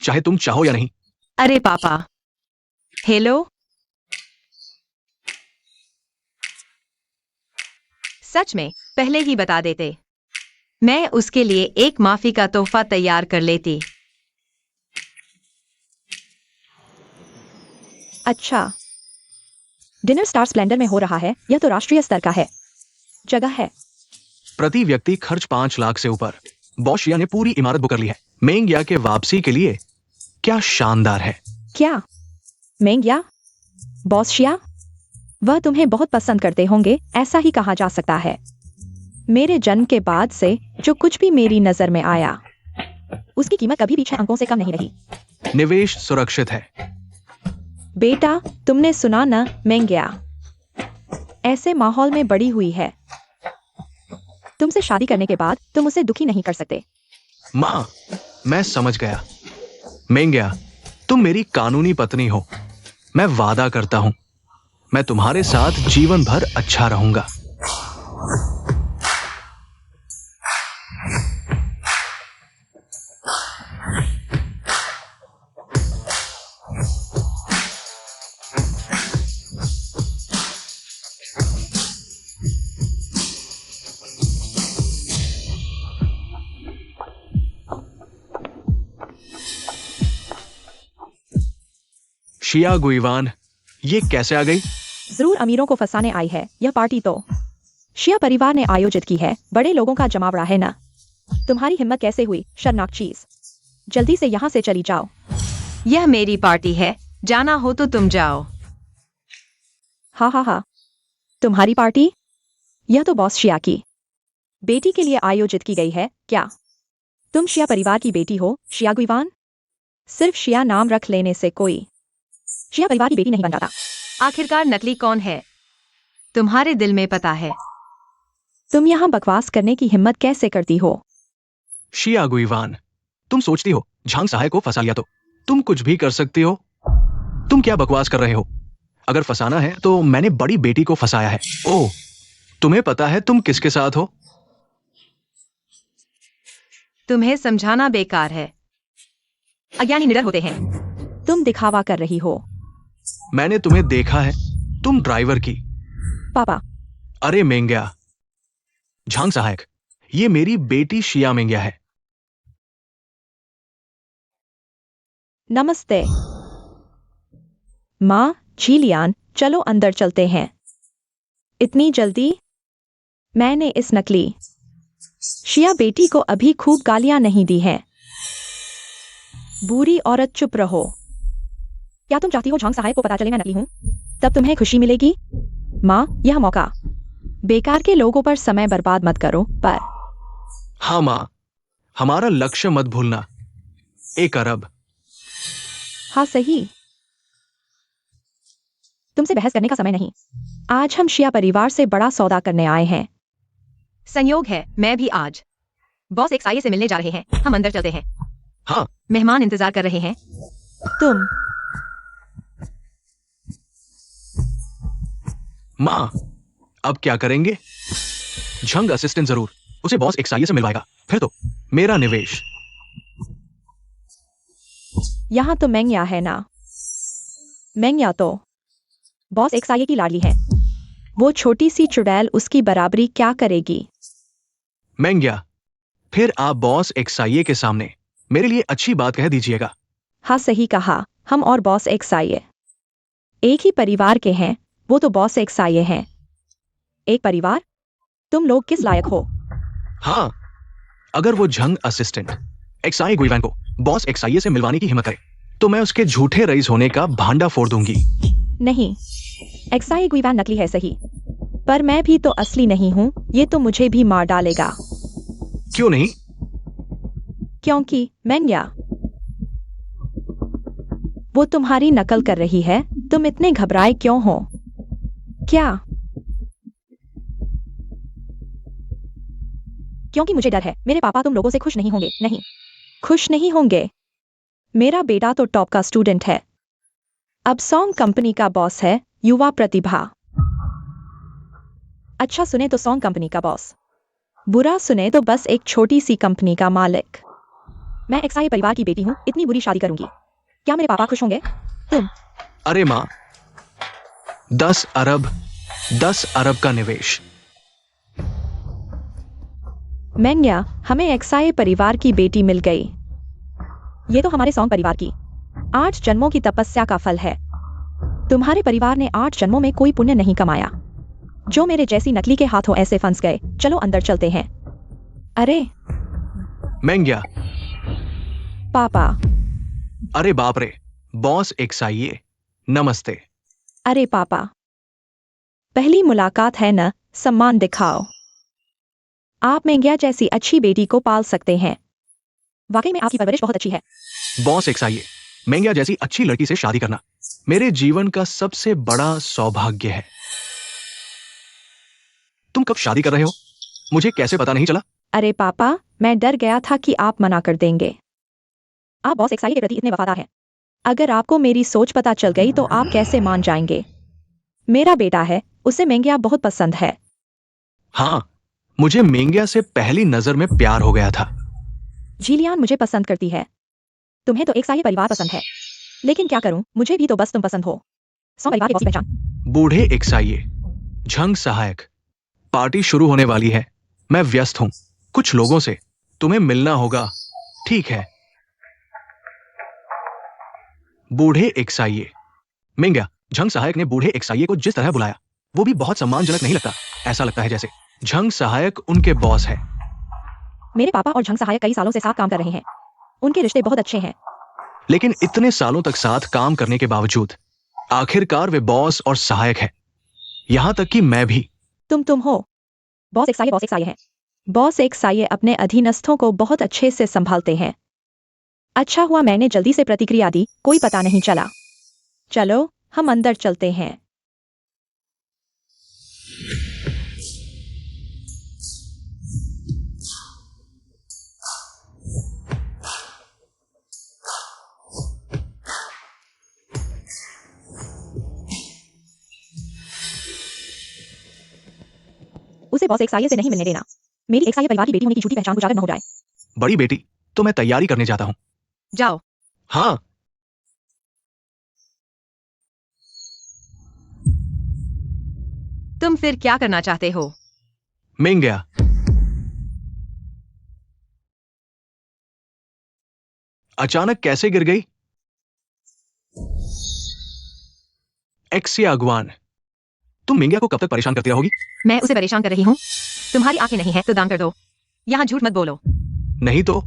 चाहे तुम चाहो या नहीं। अरे पापा। हेलो। सच में पहले ही बता देते, मैं उसके लिए एक माफी का तोहफा तैयार कर लेती। अच्छा, डिनर स्टार स्प्लेंडर में हो रहा है। यह तो राष्ट्रीय स्तर का है, जगह है। प्रति व्यक्ति खर्च 5 लाख से ऊपर। बॉस शिया ने पूरी इमारत बुक कर ली है। मेंगया के वापसी के लिए क्या शानदार है। क्या मेंगया? बॉस शिया? वह तुम्हें बहुत पसंद करते होंगे, ऐसा ही कहा जा सकता है। मेरे जन्म के बाद से जो कुछ भी मेरी नजर में आया, उसकी कीमत कभी भी 6 अंकों से कम नहीं रही। निवेश सुरक्षित है। बेटा, तुमने सुना न मेंगया? ऐसे माहौल में बड़ी हुई है। तुमसे शादी करने के बाद तुम उसे दुखी नहीं कर सकते। माँ, मैं समझ गया। मेंग्या, तुम मेरी कानूनी पत्नी हो। मैं वादा करता हूं, मैं तुम्हारे साथ जीवन भर अच्छा रहूंगा। शिया गुइवान, ये कैसे आ गई? जरूर अमीरों को फंसाने आई है यह पार्टी तो शिया परिवार ने आयोजित की है, बड़े लोगों का जमावड़ा है ना। तुम्हारी हिम्मत कैसे हुई, शर्मनाक चीज। जल्दी से यहाँ से चली जाओ। यह मेरी पार्टी है, जाना हो तो तुम जाओ। हाँ, तुम्हारी पार्टी? यह तो बॉस शिया की बेटी के लिए आयोजित की गई है क्या? तुम शिया परिवार की बेटी हो, शिया गुइवान? सिर्फ शिया नाम रख लेने से कोई शिया परिवार की बेटी नहीं बन जाता। आखिरकार नकली कौन है, तुम्हारे दिल में पता है। तुम यहाँ बकवास करने की हिम्मत कैसे करती हो? शिया गुइवान, तुम सोचती हो झांग सहाय को फंसा लिया तो तुम कुछ भी कर सकती हो? तुम क्या बकवास कर रहे हो? अगर फंसाना है तो मैंने बड़ी बेटी को फंसाया है। ओह, तुम्हें पता है तुम किसके साथ हो? तुम्हें समझाना बेकार है, अज्ञानी निडर होते हैं। तुम दिखावा कर रही हो। मैंने तुम्हें देखा है, तुम ड्राइवर की। पापा, अरे मेंग्या, झांग सहायक, ये मेरी बेटी शिया मेंग्या है। नमस्ते माँ। झीलियान, चलो अंदर चलते हैं। इतनी जल्दी? मैंने इस नकली शिया बेटी को अभी खूब गालियां नहीं दी हैं। बुरी औरत, चुप रहो। क्या तुम चाहती हो झांग सहाय को पता चले मैं नकली हूं? तब तुम्हें खुशी मिलेगी। माँ, यह मौका बेकार के लोगों पर समय बर्बाद मत करो। पर हाँ माँ, हमारा लक्ष्य मत भूलना, 1 अरब। हाँ सही, तुमसे बहस करने का समय नहीं। आज हम शिया परिवार से बड़ा सौदा करने आए हैं। संयोग है मैं भी आज बॉस एक साये से मिलने जा रहे हैं। हम अंदर चलते हैं, हाँ, मेहमान इंतजार कर रहे हैं। तुम माँ, अब क्या करेंगे? झंग असिस्टेंट जरूर, उसे बॉस एक साये से मिलवाएगा। फिर तो मेरा निवेश। यहाँ तो मेंग्या है ना। मेंग्या तो बॉस एक साये की लाडली है। वो छोटी सी चुड़ैल उसकी बराबरी क्या करेगी? मेंग्या, फिर आप बॉस एक साये के सामने मेरे लिए अच्छी बात कह दीजिएगा। हाँ सही कहा, हम और बॉस एक साये एक ही परिवार के हैं। वो तो बॉस एक साये हैं। एक परिवार? तुम लोग किस लायक हो? हाँ, अगर वो झंग असिस्टेंट एक्साई गुइवान को बॉस एक्साई से मिलवाने की हिम्मत करे तो मैं उसके झूठे रईस होने का भांडा फोड़ दूंगी। नहीं, एक्साई गुइवान नकली है सही, पर मैं भी तो असली नहीं हूं। ये तो मुझे भी मार डालेगा। क्यों नहीं? क्योंकि मेंग्या वो तुम्हारी नकल कर रही है। तुम इतने घबराए क्यों हो? क्या? क्योंकि मुझे डर है मेरे पापा तुम लोगों से खुश नहीं होंगे। नहीं, खुश नहीं होंगे। मेरा बेटा तो टॉप का स्टूडेंट है, अब सॉन्ग कंपनी का बॉस है। युवा प्रतिभा। अच्छा सुने तो सॉन्ग कंपनी का बॉस, बुरा सुने तो बस एक छोटी सी कंपनी का मालिक। मैं एक्साई परिवार की बेटी हूं, इतनी बुरी शादी करूंगी। क्या मेरे पापा खुश होंगे? तुम? अरे माँ, 10 अरब का निवेश। मेंग्या, हमें एक्साई परिवार की बेटी मिल गई। ये तो हमारे सॉन्ग परिवार की 8 जन्मों की तपस्या का फल है। तुम्हारे परिवार ने 8 जन्मों में कोई पुण्य नहीं कमाया, जो मेरे जैसी नकली के हाथों ऐसे फंस गए। चलो अंदर चलते हैं। अरे मेंग्या, पापा। अरे बाप रे, बॉस एक्साई, नमस्ते। अरे पापा, पहली मुलाकात है न, सम्मान दिखाओ। आप मेंग्या जैसी अच्छी बेटी को पाल सकते हैं। वाकई में आपकी परवरिश बहुत अच्छी है। बॉस एक्साई, मेंग्या जैसी अच्छी लड़की से शादी करना मेरे जीवन का सबसे बड़ा सौभाग्य है। तुम कब शादी कर रहे हो? मुझे कैसे पता नहीं चला? अरे पापा, मैं डर गया था कि आप मना कर देंगे। आप बॉस एक्साई के प्रति इतने वफादार हैं। अगर आपको मेरी सोच पता चल गई तो आप कैसे मान जाएंगे? मेरा बेटा है, उसे मेंगिया बहुत पसंद है। हाँ, मुझे मेंगिया से पहली नजर में प्यार हो गया था। जीलियान मुझे पसंद करती है। तुम्हें तो एक्साई परिवार पसंद है, लेकिन क्या करूं, मुझे भी तो बस तुम पसंद हो। सौ परिवार की बॉस की पहचान। बूढ़े एक्साइये, झंग सहायक, पार्टी शुरू होने वाली है। मैं व्यस्त हूं कुछ लोगों से, तुम्हें मिलना होगा। ठीक है। बूढ़े एक्साइये। मेंगिया, झंग सहायक ने बूढ़े एक्साइये को जिस तरह बुलाया वो भी बहुत सम्मानजनक नहीं लगता। ऐसा लगता है जैसे झंग सहायक उनके बॉस है। मेरे पापा और झंग सहायक कई सालों से साथ काम कर रहे हैं। उनके रिश्ते बहुत अच्छे हैं। लेकिन इतने सालों तक साथ काम करने के बावजूद आखिरकार वे बॉस और सहायक है। यहां तक कि मैं भी। तुम हो। बॉस एक्साई है। बॉस एक्साई अपने अधीनस्थों को बहुत अच्छे से संभालते हैं। अच्छा हुआ मैंने जल्दी से प्रतिक्रिया दी, कोई पता नहीं चला। चलो हम अंदर चलते हैं। उसे बॉस एक्साई से नहीं मिलने देना। मेरी एक्साई परिवार की बेटी होने की झूठी पहचान उजागर न हो जाए। बड़ी बेटी, तो मैं तैयारी करने जाता हूं। जाओ। हाँ। तुम फिर क्या करना चाहते हो? मेंगिया, अचानक कैसे गिर गई? एक्सिया अगवान, तुम मेंगिया को कब तक परेशान करती रहोगी? मैं उसे परेशान कर रही हूँ? तुम्हारी आंखें नहीं है तो दान कर दो। यहाँ झूठ मत बोलो। नहीं तो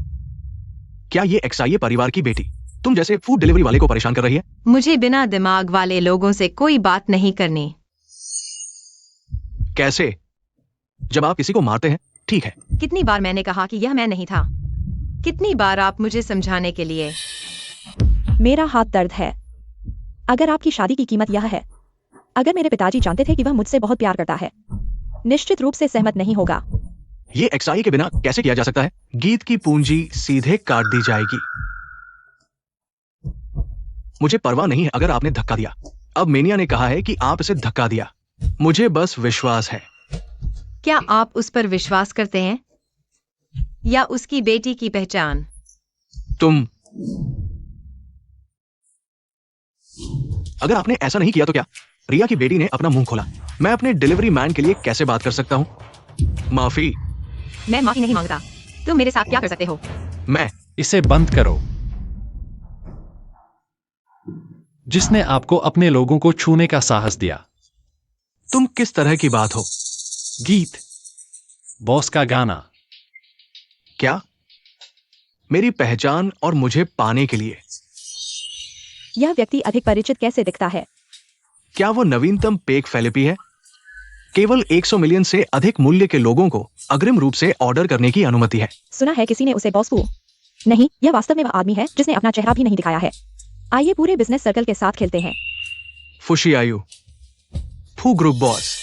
क्या ये एक्साइये परिवार की बेटी तुम जैसे फूड डिलीवरी वाले को परेशान कर रही है? मुझे बिना दिमाग वाले लोगों से कोई बात नहीं करनी। कैसे? जब आप किसी को मारते हैं, ठीक है। कितनी बार मैंने कहा कि यह मैं नहीं था? कितनी बार आप मुझे समझाने के लिए? मेरा हाथ दर्द है। अगर आपकी शादी की कीमत यह है, अगर मेरे पिताजी जानते थे कि वह मुझसे बहुत प्यार करता है, निश्चित रूप से सहमत नहीं होगा। ये एक्साई के बिना कैसे किया जा सकता है? गीत की पूंजी सीधे काट दी जाएगी। मुझे परवाह नहीं है अगर आपने धक्का दिया। अब मेनिया ने कहा है कि आप इसे धक्का दिया। मुझे बस विश्वास है। क्या आप उस पर विश्वास करते हैं या उसकी बेटी की पहचान? तुम, अगर आपने ऐसा नहीं किया तो क्या? रिया की बेटी ने अपना मुंह खोला। मैं अपने डिलीवरी मैन के लिए कैसे बात कर सकता हूं? माफी। मैं माफी नहीं मांगता। तुम मेरे साथ क्या कर सकते हो? मैं इसे बंद करो। जिसने आपको अपने लोगों को छूने का साहस दिया? तुम किस तरह की बात हो? गीत, बॉस का गाना। क्या? मेरी पहचान और मुझे पाने के लिए? यह व्यक्ति अधिक परिचित कैसे दिखता है? क्या वो नवीनतम पेक फेलिपी है? केवल 100 मिलियन से अधिक मूल्य के लोगों को अग्रिम रूप से ऑर्डर करने की अनुमति है। सुना है किसी ने उसे बॉस फू। नहीं, यह वास्तव में वह आदमी है जिसने अपना चेहरा भी नहीं दिखाया है। आइए पूरे बिजनेस सर्कल के साथ खेलते हैं। फुशियायु, फू ग्रुप बॉस।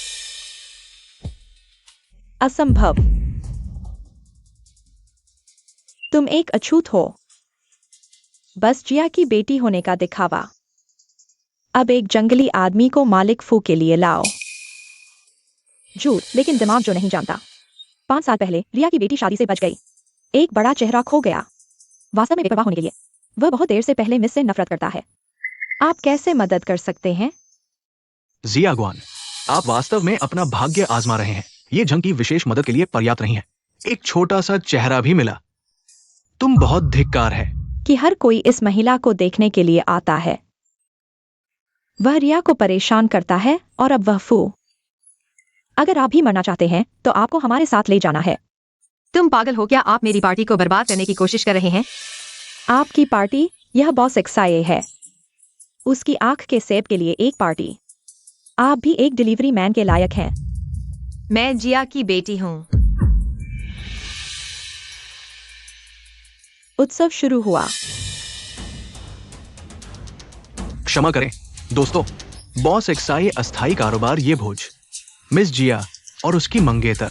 असंभव। तुम एक अछूत हो। बस जिया की बेटी होने का दिखावा। अब एक जंगली आदमी को मालिक फू के लिए लाओ। झूठ, लेकिन दिमाग जो नहीं जानता। 5 साल पहले रिया की बेटी शादी से बच गई। एक बड़ा चेहरा खो गया। वास्तव में बेपरवाह होने के लिए वह बहुत देर से पहले मिस से नफरत करता है। आप कैसे मदद कर सकते हैं? जिया ग्वान, आप वास्तव में अपना भाग्य आजमा रहे हैं। ये झंग की विशेष मदद के लिए पर्याप्त नहीं है। एक छोटा सा चेहरा भी मिला। तुम बहुत धिक्कार है कि हर कोई इस महिला को देखने के लिए आता है। वह रिया को परेशान करता है और अब वह फू। अगर आप भी मरना चाहते हैं तो आपको हमारे साथ ले जाना है। तुम पागल हो क्या? आप मेरी पार्टी को बर्बाद करने की कोशिश कर रहे हैं? आपकी पार्टी? यह बॉस एक्साई है। उसकी आंख के सेब के लिए एक पार्टी। आप भी एक डिलीवरी मैन के लायक हैं। मैं जिया की बेटी हूँ। उत्सव शुरू हुआ। क्षमा करें दोस्तों, बॉस एक्साई अस्थाई कारोबार ये भोज, मिस जिया और उसकी मंगेतर,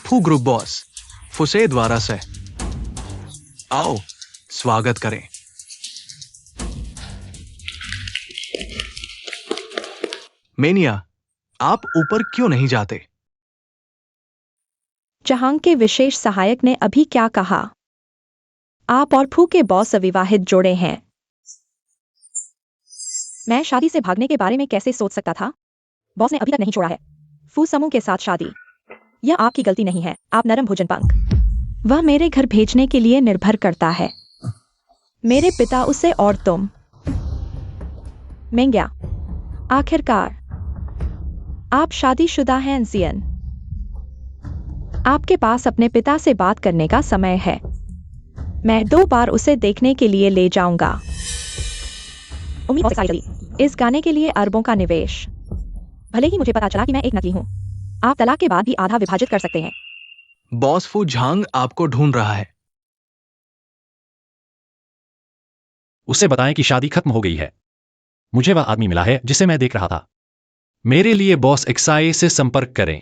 फू ग्रुप बॉस, फुसे द्वारा से। आओ स्वागत करें। मेनिया, आप ऊपर क्यों नहीं जाते? जहांग के विशेष सहायक ने अभी क्या कहा? आप और फू के बॉस अविवाहित जोड़े हैं। मैं शादी से भागने के बारे में कैसे सोच सकता था? बॉस ने अभी तक नहीं छोड़ा है। फू समूह के साथ शादी, यह आपकी गलती नहीं है। आप नरम भोजन पंख वह मेरे घर भेजने के लिए निर्भर करता है। मेरे पिता उसे और तुम। मेंग्या, आखिरकार आप शादीशुदा हैं जियन। आपके पास अपने पिता से बात करने का समय है। मैं 2 बार उसे देखने के लिए ले जाऊंगा। उम्मीद है कि इस गाने के लिए अरबों का निवेश। भले ही मुझे पता चला कि मैं एक नकली हूं, आप तलाक के बाद भी आधा विभाजित कर सकते हैं। बॉस फू झांग आपको ढूंढ रहा है। उसे बताएं कि शादी खत्म हो गई है। मुझे वह आदमी मिला है जिसे मैं देख रहा था। मेरे लिए बॉस एक्साई से संपर्क करें।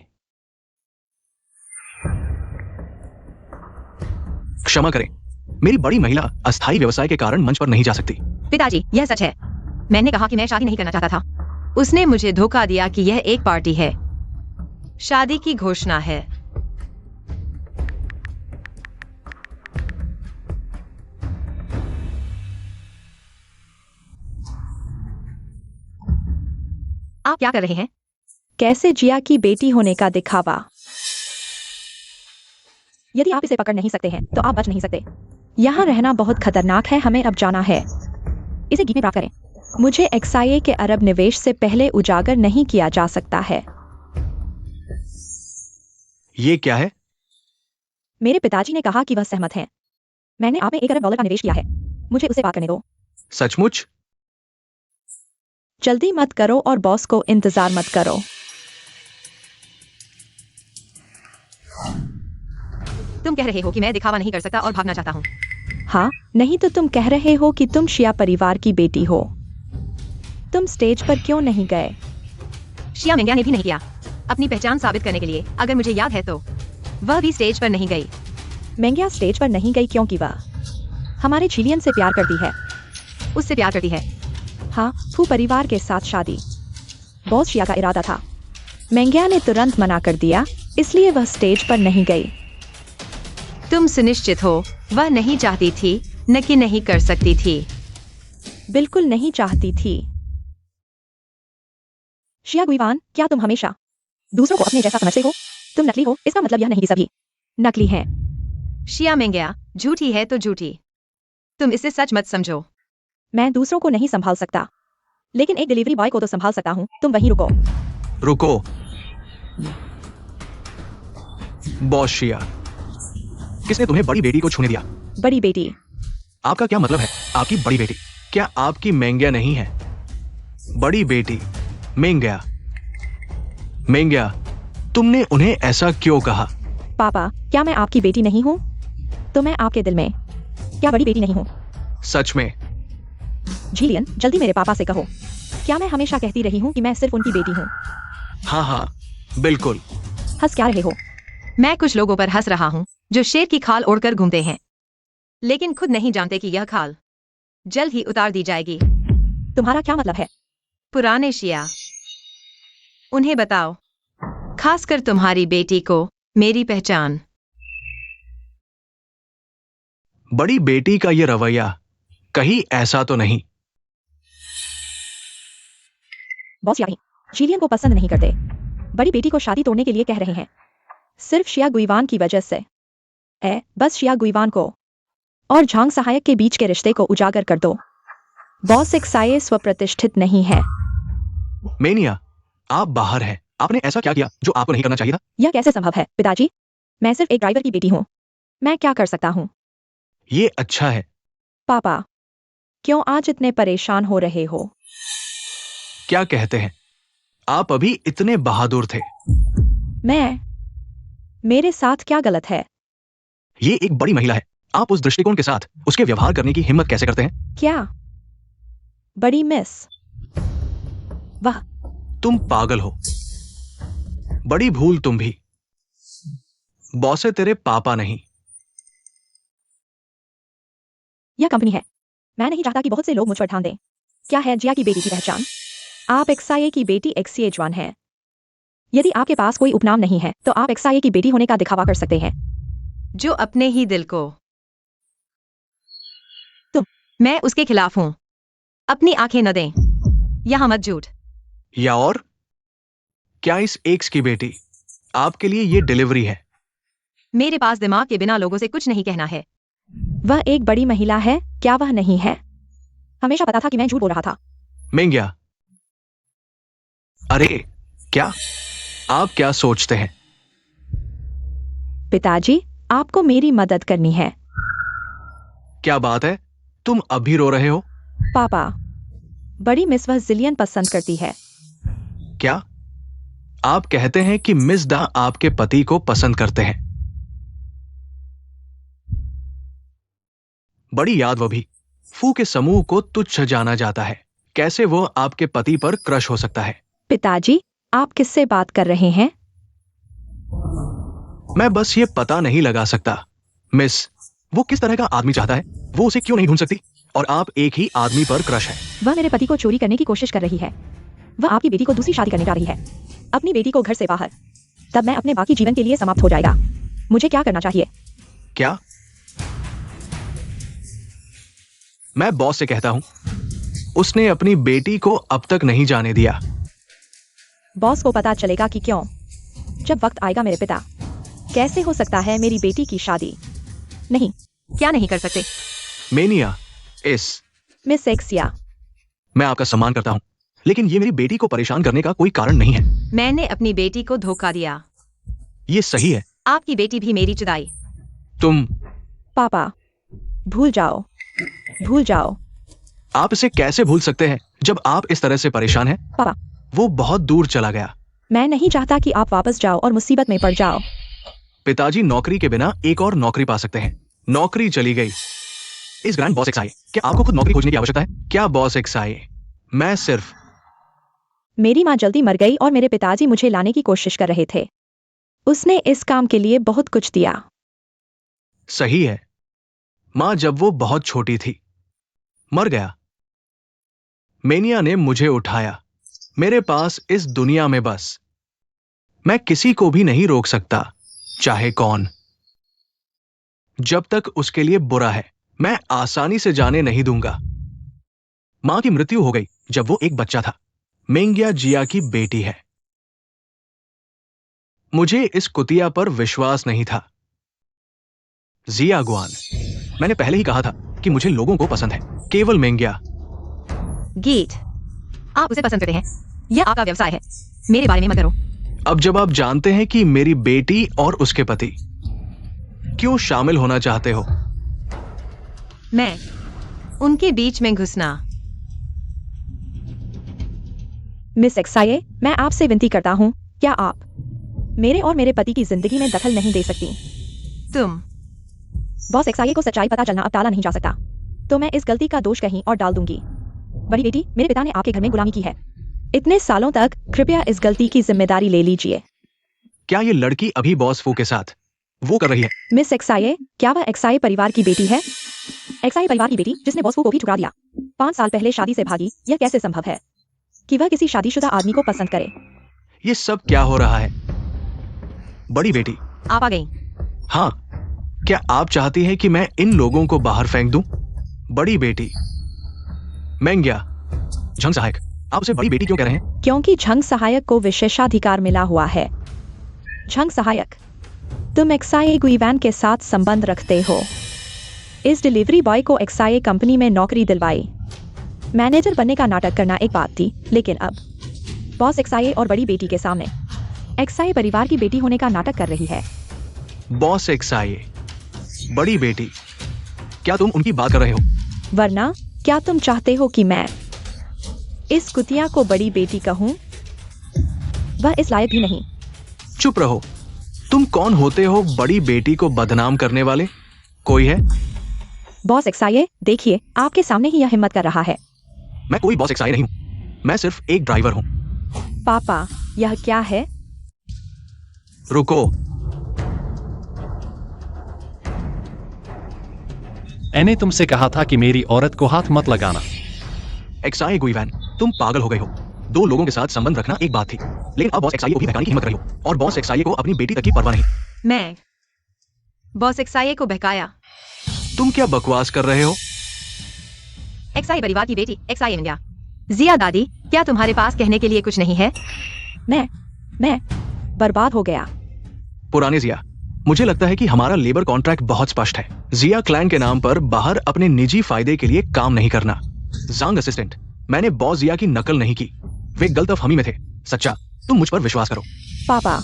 क्षमा करें, मेरी बड़ी महिला अस्थायी व्यवसाय के कारण मंच पर नहीं जा सकती। पिताजी, यह सच है। मैंने कहा कि मैं शादी नहीं करना चाहता था। उसने मुझे धोखा दिया कि यह एक पार्टी है। शादी की घोषणा है। आप क्या कर रहे हैं? कैसे जिया की बेटी होने का दिखावा। यदि आप इसे पकड़ नहीं सकते हैं तो आप बच नहीं सकते। यहाँ रहना बहुत खतरनाक है। हमें अब जाना है। इसे गीत में प्राप्त करें। मुझे एक्सआईए के अरब निवेश से पहले उजागर नहीं किया जा सकता है। ये क्या है? मेरे पिताजी ने कहा कि वह सहमत हैं। मैंने आप में $1 अरब का निवेश किया है। मुझे उसे बात करने दो। सचमुच? जल्दी मत करो और बॉस को इंतजार मत करो। तुम कह रहे हो कि मैं दिखावा नहीं कर सकता और भागना चाहता हूँ। हाँ, नहीं तो तुम कह रहे हो कि तुम शिया परिवार की बेटी हो। तुम स्टेज पर क्यों नहीं गए? शिया मेंग्या ने भी नहीं किया। अपनी पहचान साबित करने के लिए, अगर मुझे याद है तो वह भी स्टेज पर नहीं गई। मेंग्या स्टेज पर नहीं गई क्योंकि वह हमारे झिलियन से प्यार करती है। उससे प्यार करती है। हाँ, फू परिवार के साथ शादी बॉस शिया का इरादा था। मेंग्या ने तुरंत मना कर दिया, इसलिए वह स्टेज पर नहीं गई। तुम सुनिश्चित हो वह नहीं चाहती थी, न कि नहीं कर सकती थी? बिल्कुल नहीं चाहती थी। शिया गुइवान, क्या तुम हमेशा दूसरों को अपने जैसा समझते हो? तुम नकली हो, इसका मतलब यह नहीं कि सभी नकली हैं। शिया मेंग्या, झूठी है तो झूठी। तुम इसे सच मत समझो। मैं दूसरों को नहीं संभाल सकता, लेकिन एक डिलीवरी बॉय को तो संभाल सकता हूँ। तुम वहीं रुको। रुको। बॉस शिया, किसने तुम्हें बड़ी बेटी को छूने दिया? बड़ी बेटी? आपका क्या मतलब है? आपकी बड़ी बेटी? क्या आपकी मेंग्या नहीं है? बड़ी बेटी मेंग्या। मेंग्या, तुमने उन्हें ऐसा क्यों कहा? पापा, क्या मैं आपकी बेटी नहीं हूँ? तो मैं आपके दिल में क्या बड़ी बेटी नहीं हूँ? सच में? झिलियन, जल्दी मेरे पापा से कहो। क्या मैं हमेशा कहती रही हूँ कि मैं सिर्फ उनकी बेटी हूँ? हाँ हाँ, बिल्कुल। हंस क्या रहे हो? मैं कुछ लोगों पर हंस रहा हूँ जो शेर की खाल ओढ़कर घूमते हैं, लेकिन खुद नहीं जानते कि यह खाल जल्द ही उतार दी जाएगी। तुम्हारा क्या मतलब है? पुराने शिया, उन्हें बताओ, खासकर तुम्हारी बेटी को, मेरी पहचान। बड़ी बेटी का ये रवैया कहीं ऐसा तो नहीं? बॉस शिया झिलियन को पसंद नहीं करते। बड़ी बेटी को शादी तोड़ने के लिए कह रहे हैं, सिर्फ शिया गुइवान की वजह से। बस शिया गुइवान को और झांग सहायक के बीच के रिश्ते को उजागर कर दो। बॉस एक्साई स्वप्रतिष्ठित नहीं है। मेनिया, आप बाहर हैं। आपने ऐसा क्या किया जो आपको नहीं करना चाहिए था? यह कैसे संभव है पिताजी? मैं सिर्फ एक ड्राइवर की बेटी हूँ। मैं क्या कर सकता हूँ? ये अच्छा है। पापा, क्यों आज इतने परेशान हो रहे हो? क्या कहते हैं? आप अभी इतने बहादुर थे। मेरे साथ क्या गलत है? ये एक बड़ी महिला है। आप उस दृष्टिकोण के साथ उसके व्यवहार करने की हिम्मत कैसे करते हैं? क्या बड़ी मिस? वाह, तुम पागल हो। बड़ी भूल तुम भी। बॉस है तेरे पापा नहीं। यह कंपनी है। मैं नहीं चाहता कि बहुत से लोग मुझ पर ध्यान दें। क्या है जिया की बेटी की पहचान? आप एक्सआईए की बेटी एक्सीए जवान है। यदि आपके पास कोई उपनाम नहीं है तो आप एक्सआईए की बेटी होने का दिखावा कर सकते हैं। जो अपने ही दिल को तुम। मैं उसके खिलाफ हूं। अपनी आंखें न दें। यहां मत झूठ। या और क्या इस एक्स की बेटी आपके लिए ये डिलीवरी है? मेरे पास दिमाग के बिना लोगों से कुछ नहीं कहना है। वह एक बड़ी महिला है, क्या वह नहीं है? हमेशा पता था कि मैं झूठ बोल रहा था। मेंग्या, अरे क्या आप क्या सोचते हैं? पिताजी, आपको मेरी मदद करनी है। क्या बात है, तुम अभी रो रहे हो? पापा, बड़ी मिस वह जिलियन पसंद करती है। क्या आप कहते हैं कि मिस डा आपके पति को पसंद करते हैं? बड़ी याद, वो भी फू के समूह को तुच्छ जाना जाता है। कैसे वो आपके पति पर क्रश हो सकता है? पिताजी, आप किससे बात कर रहे हैं? मैं बस ये पता नहीं लगा सकता। मिस, वो किस तरह का आदमी चाहता है, वो उसे क्यों नहीं ढूंढ सकती? और आप एक ही आदमी पर क्रश है। वह मेरे पति को चोरी करने की कोशिश कर रही है। वह आपकी बेटी को दूसरी शादी करने जा रही है, अपनी बेटी को घर से बाहर। तब मैं अपने बाकी जीवन के लिए समाप्त हो जाएगा। मुझे क्या करना चाहिए? क्या? मैं बॉस से कहता हूं, उसने अपनी बेटी को अब तक नहीं जाने दिया। बॉस को पता चलेगा कि क्यों। जब वक्त आएगा मेरे पिता। कैसे हो सकता है मेरी बेटी की शादी? नहीं। क्या नहीं कर सकते? मेनिया, मिस एक्सिया, मैं आपका सम्मान करता हूं, लेकिन ये मेरी बेटी को परेशान करने का कोई कारण नहीं है। मैंने अपनी बेटी को धोखा दिया। ये सही है। आपकी बेटी भी मेरी जुदाई। तुम। पापा, भूल जाओ, भूल जाओ। आप इसे कैसे भूल सकते हैं जब आप इस तरह से परेशान हैं? पापा, वो बहुत दूर चला गया। मैं नहीं चाहता कि आप वापस जाओ और मुसीबत में पड़ जाओ। पिताजी नौकरी के बिना एक और नौकरी पा सकते हैं। नौकरी चली गई। इस ग्रैंड बॉस एक्सआई, क्या आपको खुद नौकरी खोजने की आवश्यकता है? क्या बॉस एक्सआई, मैं सिर्फ। मेरी माँ जल्दी मर गई और मेरे पिताजी मुझे लाने की कोशिश कर रहे थे। उसने इस काम के लिए बहुत कुछ दिया। सही है। माँ जब वो बहुत छोटी थी मर गया। मेनिया ने मुझे उठाया। मेरे पास इस दुनिया में बस मैं किसी को भी नहीं रोक सकता, चाहे कौन। जब तक उसके लिए बुरा है मैं आसानी से जाने नहीं दूंगा। मां की मृत्यु हो गई जब वो एक बच्चा था। मेंग्या जिया की बेटी है। मुझे इस कुतिया पर विश्वास नहीं था। जिया गुआन, मैंने पहले ही कहा था कि मुझे लोगों को पसंद है, केवल मेंग्या। गीत, आप उसे पसंद करते हैं। यह आपका व्यवसाय है। मेरे बारे में मत करो। अब जब आप जानते हैं कि मेरी बेटी और उसके पति क्यों शामिल होना चाहते हो? मैं उनके बीच में घुसना। मिस एक्साये, मैं आपसे विनती करता हूँ, क्या आप मेरे और मेरे पति की जिंदगी में दखल नहीं दे सकती? तुम। बॉस एक्साये को सच्चाई पता चलना अब टाला नहीं जा सकता, तो मैं इस गलती का दोष कहीं और डाल दूंगी। बड़ी बेटी, मेरे पिता ने आपके घर में गुलामी की है इतने सालों तक। कृपया इस गलती की जिम्मेदारी ले लीजिए। क्या ये लड़की अभी बॉस फू के साथ वो कर रही है? मिस एक्साये, क्या वह एक्साये परिवार की बेटी है? एक्साये परिवार की बेटी जिसने बॉस फू को भी ठुकरा दिया, 5 साल पहले शादी से भागी। यह कैसे संभव है कि वह किसी शादीशुदा आदमी को पसंद करे? ये सब क्या हो रहा है? बड़ी बेटी, आप आ गई। हाँ, क्या आप चाहती हैं कि मैं इन लोगों को बाहर फेंक दूं? बड़ी बेटी, मेंग्या, झंग सहायक, आप उसे बड़ी बेटी क्यों कह रहे हैं? क्योंकि झंग सहायक को विशेषाधिकार मिला हुआ है। झंग सहायक, तुम एक्साये गुइवैन के साथ संबंध रखते हो। इस डिलीवरी बॉय को एक्साये कंपनी में नौकरी दिलवाई। मैनेजर बनने का नाटक करना एक बात थी, लेकिन अब बॉस एक्साये और बड़ी बेटी के सामने एक्साये परिवार की बेटी होने का नाटक कर रही है। बॉस एक्साये, बड़ी बेटी, क्या तुम उनकी बात कर रहे हो? वरना क्या तुम चाहते हो कि मैं इस कुतिया को बड़ी बेटी कहूं? वह इस लायक भी नहीं। चुप रहो। तुम कौन होते हो बड़ी बेटी को बदनाम करने वाले? कोई है? बॉस एक्साये, देखिए, आपके सामने ही यह हिम्मत कर रहा है। मैं कोई बॉस एक्साये नहीं हूं, मैं सिर्फ एक ड्राइवर हूं। पापा, यह क्या है? रुको। मैंने तुमसे कहा था कि मेरी औरत को हाथ मत लगाना। एक्साई गुइवैन, तुम पागल हो गए हो। दो लोगों के साथ संबंध रखना एक बात थी, लेकिन अब बॉस एक्साई को भी बहकाने की हिम्मत रही हो, और बॉस एक्साई को अपनी बेटी तक की परवाह नहीं। मैं बॉस एक्साई को बहकाया? तुम क्या बकवास कर रहे हो? एक्साई परिवार की बेटी एक्साई इंडिया। जिया दादी, क्या तुम्हारे पास कहने के लिए कुछ नहीं है? मैं बर्बाद हो गया। पुराने जिया, मुझे लगता है कि हमारा लेबर कॉन्ट्रैक्ट बहुत स्पष्ट है। जिया क्लैन के नाम पर बाहर अपने निजी फायदे के लिए काम नहीं करना। जांग असिस्टेंट, मैंने बॉस जिया की नकल नहीं की। वे गलतफहमी में थे। सच्चा, तुम मुझ पर विश्वास करो। पापा,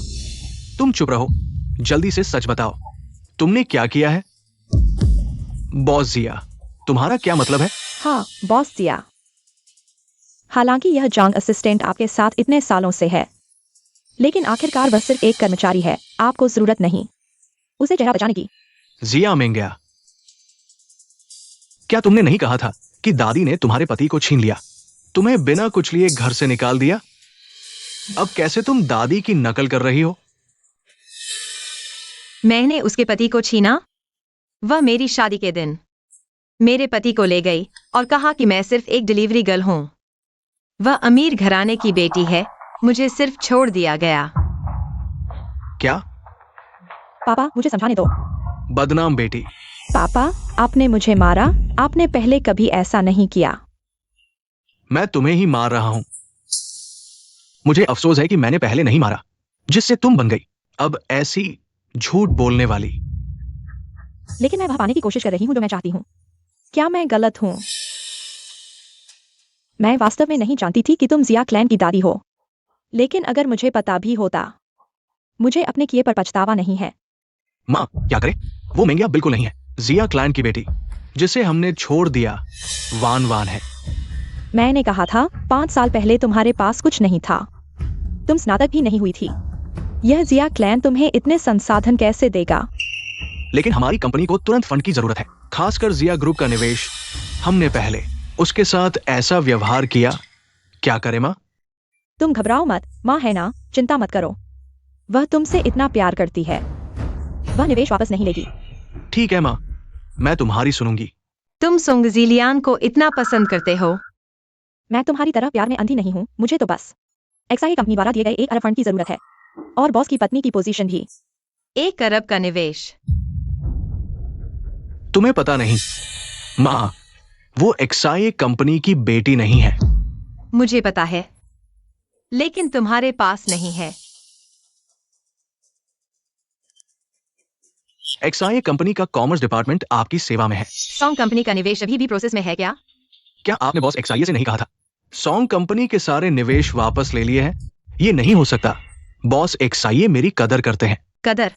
तुम चुप रहो, जल्दी से सच बताओ, तुमने क्या किया है? बॉस जिया, तुम्हारा क्या मतलब है? हाँ, बॉस जिया। हालांकि यह जांग असिस्टेंट आपके साथ इतने सालों से है, लेकिन आखिरकार वह सिर्फ एक कर्मचारी है, आपको जरूरत नहीं उसे चेहरा बचाने की। जिया मेंगया, क्या तुमने नहीं कहा था कि दादी ने तुम्हारे पति को छीन लिया, तुम्हें बिना कुछ लिए घर से निकाल दिया? अब कैसे तुम दादी की नकल कर रही हो? मैंने उसके पति को छीना? वह मेरी शादी के दिन मेरे पति को ले गई और कहा कि मैं सिर्फ एक डिलीवरी गर्ल हूं। वह अमीर घराने की बेटी है, मुझे सिर्फ छोड़ दिया गया। क्या? पापा, मुझे समझाने दो। बदनाम बेटी। पापा, आपने मुझे मारा, आपने पहले कभी ऐसा नहीं किया। मैं तुम्हें ही मार रहा हूं। मुझे अफसोस है कि मैंने पहले नहीं मारा, जिससे तुम बन गई अब ऐसी झूठ बोलने वाली। लेकिन मैं वह पाने की कोशिश कर रही हूँ जो मैं चाहती हूँ। क्या मैं गलत हूँ? मैं वास्तव में नहीं जानती थी कि तुम जिया क्लैन की दादी हो, लेकिन अगर मुझे पता भी होता, मुझे अपने किए पर पछतावा नहीं है। माँ, क्या करे? वो मेंगिया बिल्कुल नहीं है। जिया क्लैन की बेटी, जिसे हमने छोड़ दिया, वान वान है। मैंने कहा था 5 साल पहले तुम्हारे पास कुछ नहीं था, तुम स्नातक भी नहीं हुई थी। यह जिया क्लैन तुम्हें इतने संसाधन कैसे देगा? लेकिन हमारी कंपनी को तुरंत फंड की जरूरत है, खासकर जिया ग्रुप का निवेश। हमने पहले उसके साथ ऐसा व्यवहार किया, क्या करें माँ? तुम घबराओ मत, माँ है ना, चिंता मत करो। वह तुमसे इतना प्यार करती है, वह निवेश वापस नहीं लेगी। ठीक है माँ, मैं तुम्हारी सुनूंगी। तुम सोंगजिलियान को इतना पसंद करते हो? मैं तुम्हारी तरह प्यार में अंधी नहीं हूँ, मुझे तो बस एक्साई कंपनी द्वारा दिए गए 1 अरब फंड की जरूरत है, और बॉस की पत्नी की पोजीशन भी। 1 अरब का निवेश? तुम्हें पता नहीं माँ, वो एक्साई कंपनी की बेटी नहीं है। मुझे पता है, लेकिन तुम्हारे पास नहीं है। एक्साई कंपनी का कॉमर्स डिपार्टमेंट आपकी सेवा में है। सॉन्ग कंपनी का निवेश अभी भी प्रोसेस में है क्या? क्या आपने बॉस एक्साई से नहीं कहा था सॉन्ग कंपनी के सारे निवेश वापस ले लिए हैं? ये नहीं हो सकता। बॉस एक्साई मेरी कदर करते हैं। कदर?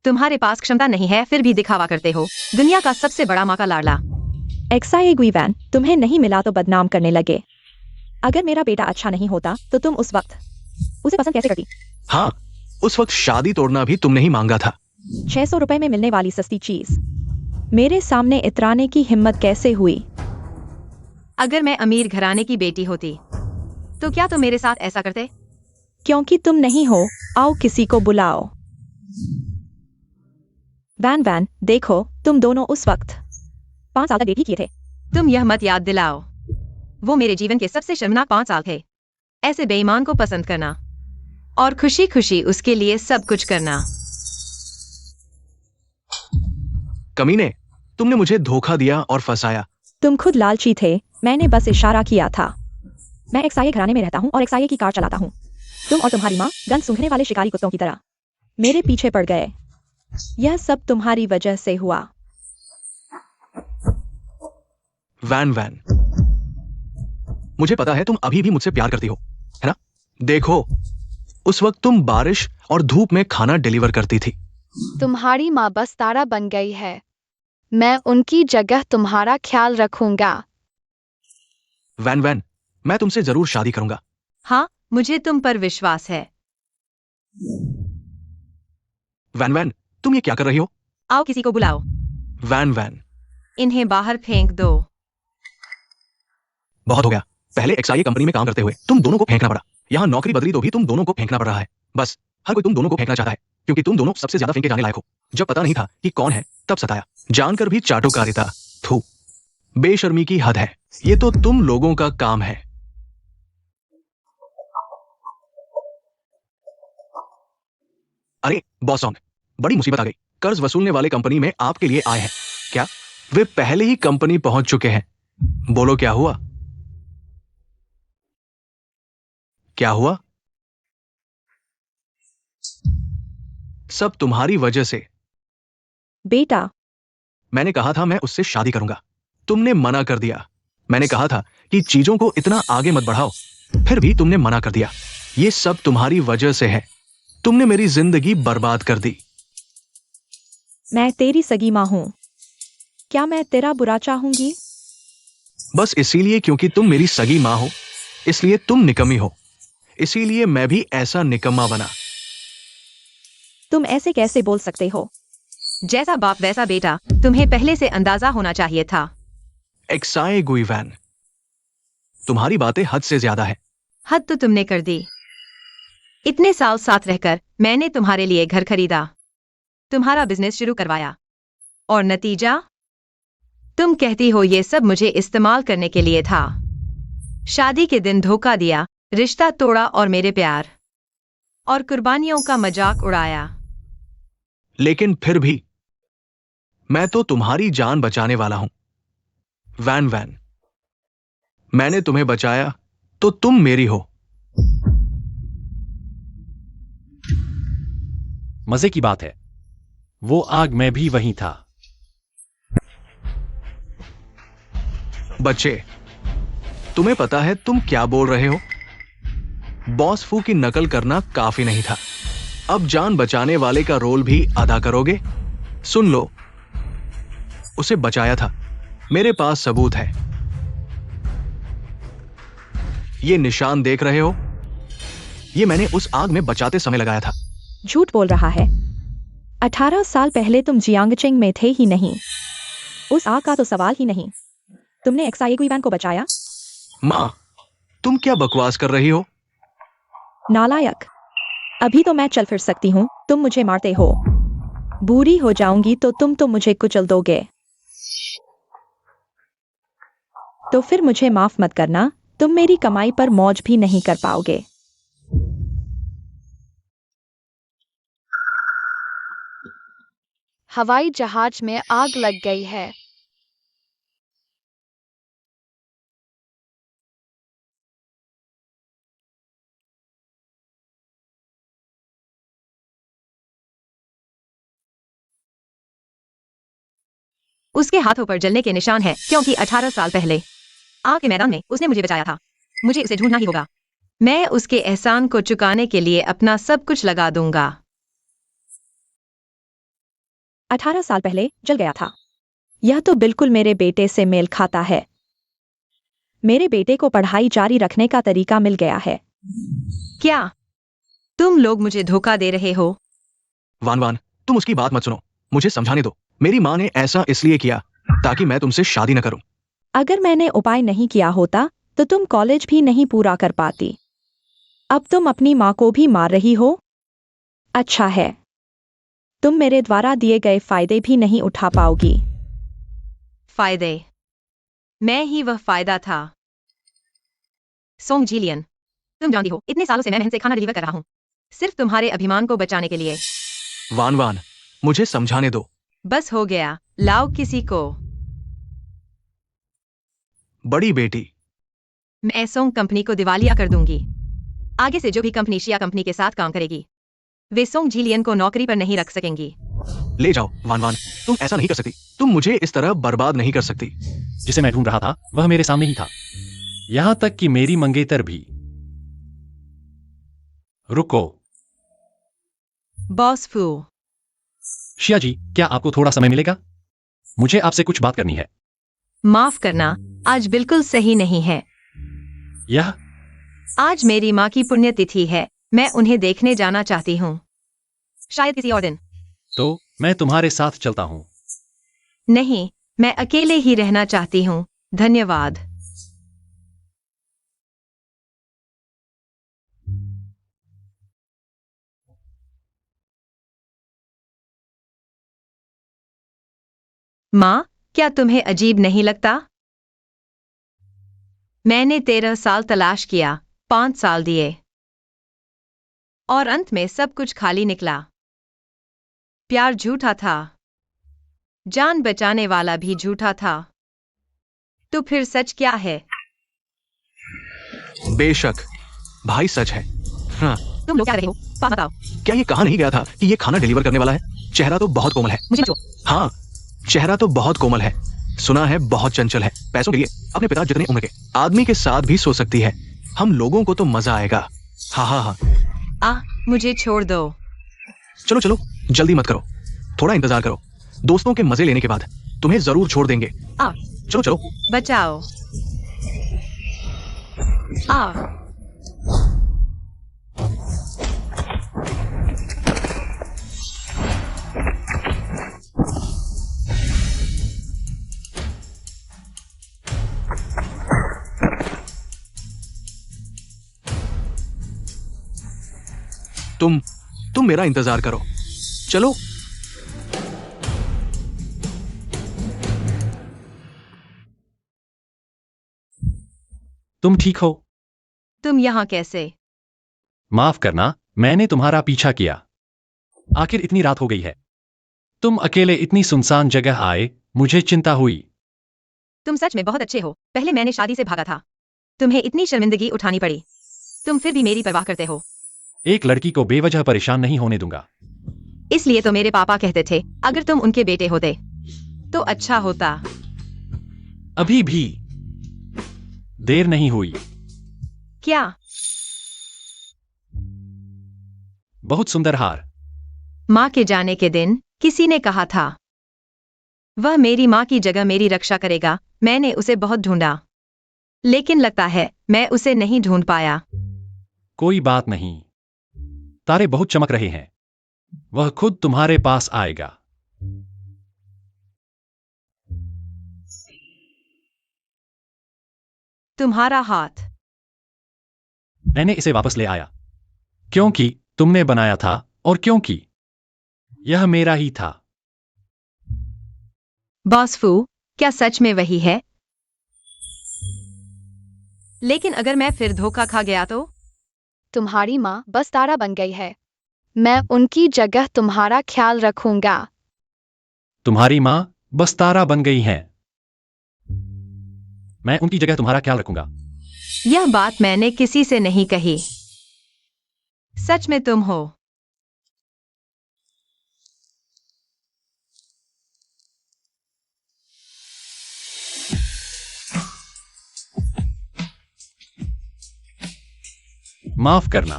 तुम्हारे पास क्षमता नहीं है, फिर भी दिखावा करते हो। दुनिया का सबसे बड़ा माँ का लाडला। एक्साई गुइवैन, तुम्हें नहीं मिला तो बदनाम करने लगे। अगर मेरा बेटा अच्छा नहीं होता तो तुम उस वक्त उसे पसंद कैसे करती? हाँ, उस वक्त शादी तोड़ना भी तुमने ही मांगा था। 600 रुपए में मिलने वाली सस्ती चीज मेरे सामने इतराने की हिम्मत कैसे हुई? अगर मैं अमीर घराने की बेटी होती तो क्या तुम मेरे साथ ऐसा करते? क्योंकि तुम नहीं हो, आओ किसी को बुलाओ। वैन वैन, देखो, तुम दोनों उस वक्त 5 साल तक डेट ही किए थे। तुम यह मत याद दिलाओ, वो मेरे जीवन के सबसे शर्मनाक 5 साल थे। ऐसे बेईमान को पसंद करना और खुशी खुशी उसके लिए सब कुछ करना। कमीने, तुमने मुझे धोखा दिया और फंसाया। तुम खुद लालची थे, मैंने बस इशारा किया था। मैं एक्साई घराने में रहता हूँ और एक्साई की कार चलाता हूँ। तुम और तुम्हारी माँ गंध सूंघने वाले शिकारी कुत्तों की तरह मेरे पीछे पड़ गए। यह सब तुम्हारी वजह से हुआ। वैन वैन, मुझे पता है तुम अभी भी मुझसे प्यार करती हो, है ना? देखो, उस वक्त तुम बारिश और धूप में खाना डिलीवर करती थी। तुम्हारी माँ बस तारा बन गई है, मैं उनकी जगह तुम्हारा ख्याल रखूंगा। वैन वैन, मैं तुमसे जरूर शादी करूंगा। हाँ, मुझे तुम पर विश्वास है। वैन वैन, तुम ये क्या कर रही हो? आओ किसी को बुलाओ। वैन वैन, इन्हें बाहर फेंक दो। बहुत हो गया। पहले एक्साई कंपनी में काम करते हुए तुम दोनों को फेंकना पड़ा। यहाँ नौकरी बदली तो भी तुम दोनों को फेंकना पड़ रहा है। बस हर कोई तुम दोनों को फेंकना चाहता है, क्योंकि तुम दोनों सबसे ज्यादा फेंके जाने लायक हो। जब पता नहीं था कि कौन है, तब सताया। जानकर भी चाटुकारिता। थू, बेशर्मी की हद है। ये तो तुम लोगों का काम है। अरे बॉस, बड़ी मुसीबत आ गई। कर्ज वसूलने वाले कंपनी में आपके लिए आए हैं। क्या वे पहले ही कंपनी पहुंच चुके हैं? बोलो क्या हुआ? क्या हुआ? सब तुम्हारी वजह से। बेटा, मैंने कहा था मैं उससे शादी करूंगा, तुमने मना कर दिया। मैंने कहा था कि चीजों को इतना आगे मत बढ़ाओ, फिर भी तुमने मना कर दिया। ये सब तुम्हारी वजह से है। तुमने मेरी जिंदगी बर्बाद कर दी। मैं तेरी सगी माँ हूँ। क्या मैं तेरा बुरा चाहूंगी? बस इसीलिए क्योंकि तुम मेरी सगी माँ हो, इसलिए तुम निकम्मी हो। इसीलिए मैं भी ऐसा निकम्मा बना। तुम ऐसे कैसे बोल सकते हो? जैसा बाप वैसा बेटा, तुम्हें पहले से अंदाजा होना चाहिए था। एक्साए गुइवैन, तुम्हारी बातें हद से ज्यादा है। हद तो तुमने कर दी। इतने साल साथ रहकर मैंने तुम्हारे लिए घर खरीदा, तुम्हारा बिजनेस शुरू करवाया, और नतीजा? तुम कहती हो ये सब मुझे इस्तेमाल करने के लिए था। शादी के दिन धोखा दिया, रिश्ता तोड़ा और मेरे प्यार और कुर्बानियों का मजाक उड़ाया। लेकिन फिर भी मैं तो तुम्हारी जान बचाने वाला हूं। वैन वैन, मैंने तुम्हें बचाया तो तुम मेरी हो। मजे की बात है, वो आग में भी वहीं था। बच्चे, तुम्हें पता है तुम क्या बोल रहे हो? बॉस फू की नकल करना काफी नहीं था। अब जान बचाने वाले का रोल भी अदा करोगे? सुन लो, उसे बचाया था। मेरे पास सबूत है। ये निशान देख रहे हो? ये मैंने उस आग में बचाते समय लगाया था। झूठ बोल रहा है। 18 साल पहले तुम जियांगचेंग में थे ही नहीं। उस आग का तो सवाल ही नहीं। तुमने एक्साई गुइवैन को बचाया? मां, तुम क्या बकवास कर रही हो? नालायक। अभी तो मैं चल फिर सकती हूँ, तुम मुझे मारते हो। बूढ़ी हो जाऊंगी तो तुम तो मुझे कुचल दोगे। तो फिर मुझे माफ मत करना, तुम मेरी कमाई पर मौज भी नहीं कर पाओगे। हवाई जहाज में आग लग गई है। उसके हाथों पर जलने के निशान हैं, क्योंकि 18 साल पहले आग के मैदान में उसने मुझे बचाया था। मुझे उसे ढूंढना ही होगा। मैं उसके एहसान को चुकाने के लिए अपना सब कुछ लगा दूंगा। 18 साल पहले जल गया था। यह तो बिल्कुल मेरे बेटे से मेल खाता है। मेरे बेटे को पढ़ाई जारी रखने का तरीका मिल गया है। क्या तुम लोग मुझे धोखा दे रहे हो? वान वान, तुम उसकी बात मत सुनो, मुझे समझाने दो। मेरी माँ ने ऐसा इसलिए किया ताकि मैं तुमसे शादी न करूं। अगर मैंने उपाय नहीं किया होता तो तुम कॉलेज भी नहीं पूरा कर पाती। अब तुम अपनी माँ को भी मार रही हो? अच्छा है, तुम मेरे द्वारा दिए गए फायदे भी नहीं उठा पाओगी। फायदे? मैं ही वह फायदा था। सोंग जिलियन, तुम जानती हो इतने सालों से मैं मेहनत से खाना डिलीवर कर रहा हूँ, सिर्फ तुम्हारे अभिमान को बचाने के लिए। वान वान, मुझे समझाने दो। बस हो गया, लाओ किसी को। बड़ी बेटी, मैं सोंग कंपनी को दिवालिया कर दूंगी। आगे से जो भी कंपनी शिया कंपनी के साथ काम करेगी, वे सोंग जिलियन को नौकरी पर नहीं रख सकेंगी। ले जाओ। वान वान, तुम ऐसा नहीं कर सकती। तुम मुझे इस तरह बर्बाद नहीं कर सकती। जिसे मैं ढूंढ रहा था वह मेरे सामने ही था, यहां तक कि मेरी मंगेतर भी। रुको बॉस फू, शिया जी, क्या आपको थोड़ा समय मिलेगा? मुझे आपसे कुछ बात करनी है। माफ करना, आज बिल्कुल सही नहीं है। यह आज मेरी माँ की पुण्यतिथि है, मैं उन्हें देखने जाना चाहती हूँ। शायद किसी और दिन। तो मैं तुम्हारे साथ चलता हूं। नहीं, मैं अकेले ही रहना चाहती हूँ। धन्यवाद। माँ, क्या तुम्हें अजीब नहीं लगता? मैंने 13 साल तलाश किया, 5 साल दिए, और अंत में सब कुछ खाली निकला। प्यार झूठा था, जान बचाने वाला भी झूठा था। तो फिर सच क्या है? बेशक भाई सच है। हाँ, तुम लोग क्या रहे हो? बताओ। क्या ये कहा नहीं गया था कि ये खाना डिलीवर करने वाला है? चेहरा तो बहुत कोमल है। मुझे मत छुओ। हाँ, चेहरा तो बहुत कोमल है। सुना है बहुत चंचल है। पैसों के लिए अपने पिता जितने उम्र के आदमी के साथ भी सो सकती है। हम लोगों को तो मजा आएगा। हाँ हाँ हाँ, मुझे छोड़ दो। चलो चलो, जल्दी मत करो, थोड़ा इंतजार करो। दोस्तों के मजे लेने के बाद तुम्हें जरूर छोड़ देंगे। आ, चलो चलो। बचाओ। आ, तुम मेरा इंतजार करो। चलो। तुम ठीक हो? तुम यहाँ कैसे? माफ करना, मैंने तुम्हारा पीछा किया। आखिर इतनी रात हो गई है। तुम अकेले इतनी सुनसान जगह आए, मुझे चिंता हुई। तुम सच में बहुत अच्छे हो। पहले मैंने शादी से भागा था, तुम्हें इतनी शर्मिंदगी उठानी पड़ी। तुम फिर भी मेरी परवाह करते हो। एक लड़की को बेवजह परेशान नहीं होने दूंगा। इसलिए तो मेरे पापा कहते थे, अगर तुम उनके बेटे होते तो अच्छा होता। अभी भी देर नहीं हुई। क्या? बहुत सुंदर हार। माँ के जाने के दिन किसी ने कहा था, वह मेरी माँ की जगह मेरी रक्षा करेगा। मैंने उसे बहुत ढूंढा, लेकिन लगता है मैं उसे नहीं ढूंढ पाया। कोई बात नहीं, तारे बहुत चमक रहे हैं। वह खुद तुम्हारे पास आएगा। तुम्हारा हाथ। मैंने इसे वापस ले आया क्योंकि तुमने बनाया था और क्योंकि यह मेरा ही था। बॉस फू, क्या सच में वही है? लेकिन अगर मैं फिर धोखा खा गया तो? तुम्हारी माँ बस तारा बन गई है। मैं उनकी जगह तुम्हारा ख्याल रखूंगा। तुम्हारी माँ बस तारा बन गई है। मैं उनकी जगह तुम्हारा ख्याल रखूंगा। यह बात मैंने किसी से नहीं कही। सच में तुम हो। माफ करना,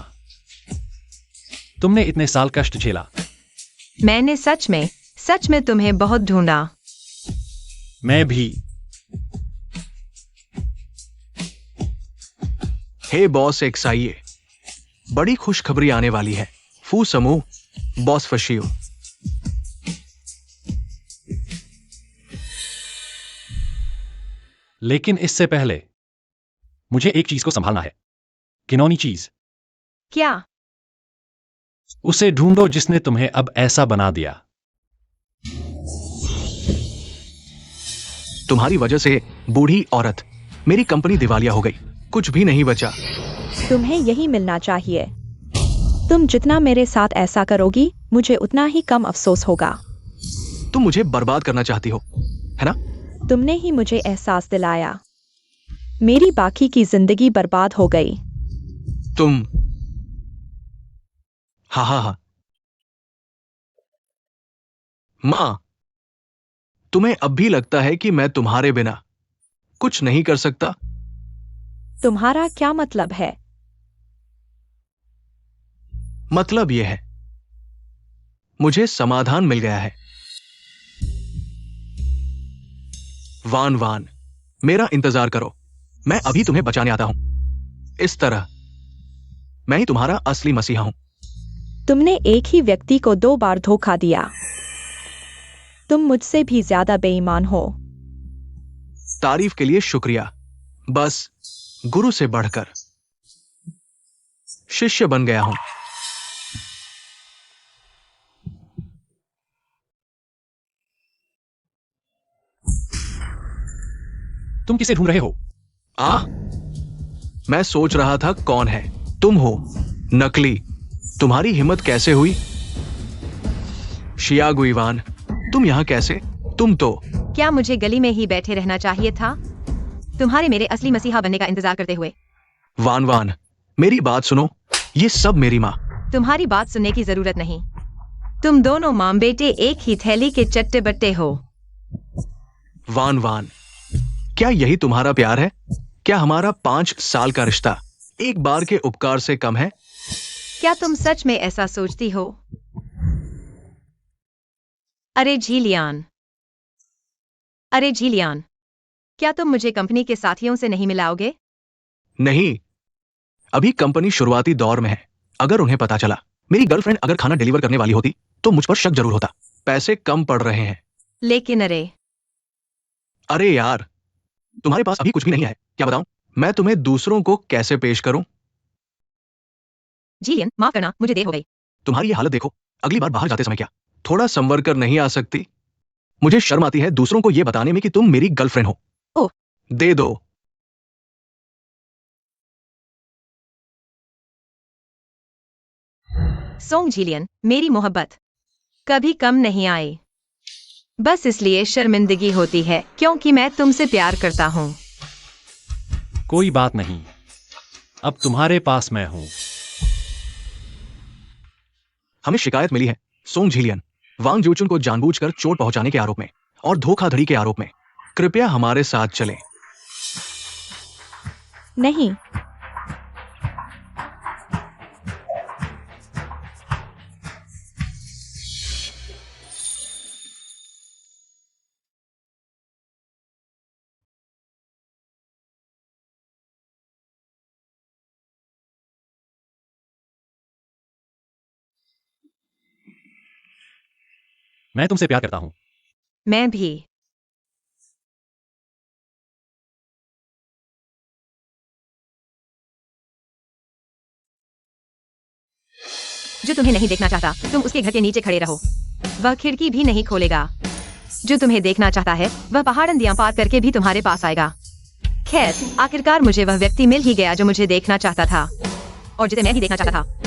तुमने इतने साल कष्ट झेला। मैंने सच में तुम्हें बहुत ढूंढा। मैं भी। हे बॉस एक्साइए, बड़ी खुशखबरी आने वाली है। फू समूह, बॉस फशियो। लेकिन इससे पहले मुझे एक चीज को संभालना है। घिनौनी चीज। क्या? उसे ढूंढो जिसने तुम्हें अब ऐसा बना दिया। तुम्हारी वजह से बूढ़ी औरत, मेरी कंपनी दिवालिया हो गई। कुछ भी नहीं बचा। तुम्हें यही मिलना चाहिए। तुम जितना मेरे साथ ऐसा करोगी, मुझे उतना ही कम अफसोस होगा। तुम मुझे बर्बाद करना चाहती हो, है ना? तुमने ही मुझे एहसास दिलाया। मेरी बाकी की जिंदगी बर्बाद हो गई। तुम। हाँ हाँ हाँ। मां, तुम्हें अब भी लगता है कि मैं तुम्हारे बिना कुछ नहीं कर सकता? तुम्हारा क्या मतलब है? मतलब यह है, मुझे समाधान मिल गया है। वान वान, मेरा इंतजार करो, मैं अभी तुम्हें बचाने आता हूं। इस तरह मैं ही तुम्हारा असली मसीहा हूं। तुमने एक ही व्यक्ति को 2 बार धोखा दिया। तुम मुझसे भी ज्यादा बेईमान हो। तारीफ के लिए शुक्रिया। बस गुरु से बढ़कर शिष्य बन गया हूं। तुम किसे ढूंढ रहे हो? मैं सोच रहा था कौन है। तुम हो, नकली। तुम्हारी हिम्मत कैसे हुई? शियागो इवान, तुम यहाँ कैसे? तुम तो क्या मुझे गली में ही बैठे रहना चाहिए था, तुम्हारे मेरे असली मसीहा बनने का इंतजार करते हुए? वान वान, मेरी बात सुनो। ये सब मेरी माँ। तुम्हारी बात सुनने की जरूरत नहीं। तुम दोनों माँ बेटे एक ही थैली के चट्टे बट्टे हो। वान वान, क्या यही तुम्हारा प्यार है? क्या हमारा 5 साल का रिश्ता एक बार के उपकार से कम है? क्या तुम सच में ऐसा सोचती हो? अरे झीलियान, अरे झीलियान, क्या तुम मुझे कंपनी के साथियों से नहीं मिलाओगे? नहीं, अभी कंपनी शुरुआती दौर में है। अगर उन्हें पता चला मेरी गर्लफ्रेंड अगर खाना डिलीवर करने वाली होती तो मुझ पर शक जरूर होता। पैसे कम पड़ रहे हैं। लेकिन अरे यार, तुम्हारे पास अभी कुछ भी नहीं है। क्या बताऊं मैं तुम्हें दूसरों को कैसे पेश करूं? झीलियन, माफ करना, मुझे देर हो गई। तुम्हारी ये हालत देखो। अगली बार बाहर जाते समय क्या थोड़ा संवर कर नहीं आ सकती? मुझे शर्म आती है दूसरों को यह बताने में कि तुम मेरी गर्लफ्रेंड हो। ओह। दे दो। सोंग झीलियन, मेरी मोहब्बत कभी कम नहीं आई। बस इसलिए शर्मिंदगी होती है क्योंकि मैं तुमसे प्यार करता हूँ। कोई बात नहीं, अब तुम्हारे पास मैं हूं। हमें शिकायत मिली है सोंग झीलियन, वांग जूचुन को जानबूझकर चोट पहुंचाने के आरोप में और धोखाधड़ी के आरोप में। कृपया हमारे साथ चलें। नहीं, मैं तुमसे प्यार करता हूं। मैं भी। जो तुम्हें नहीं देखना चाहता तुम उसके घर के नीचे खड़े रहो। वह खिड़की भी नहीं खोलेगा। जो तुम्हें देखना चाहता है वह पहाड़ नदियां पार करके भी तुम्हारे पास आएगा। खैर, आखिरकार मुझे वह व्यक्ति मिल ही गया जो मुझे देखना चाहता था और जिसे मैं ही देखना चाहता था।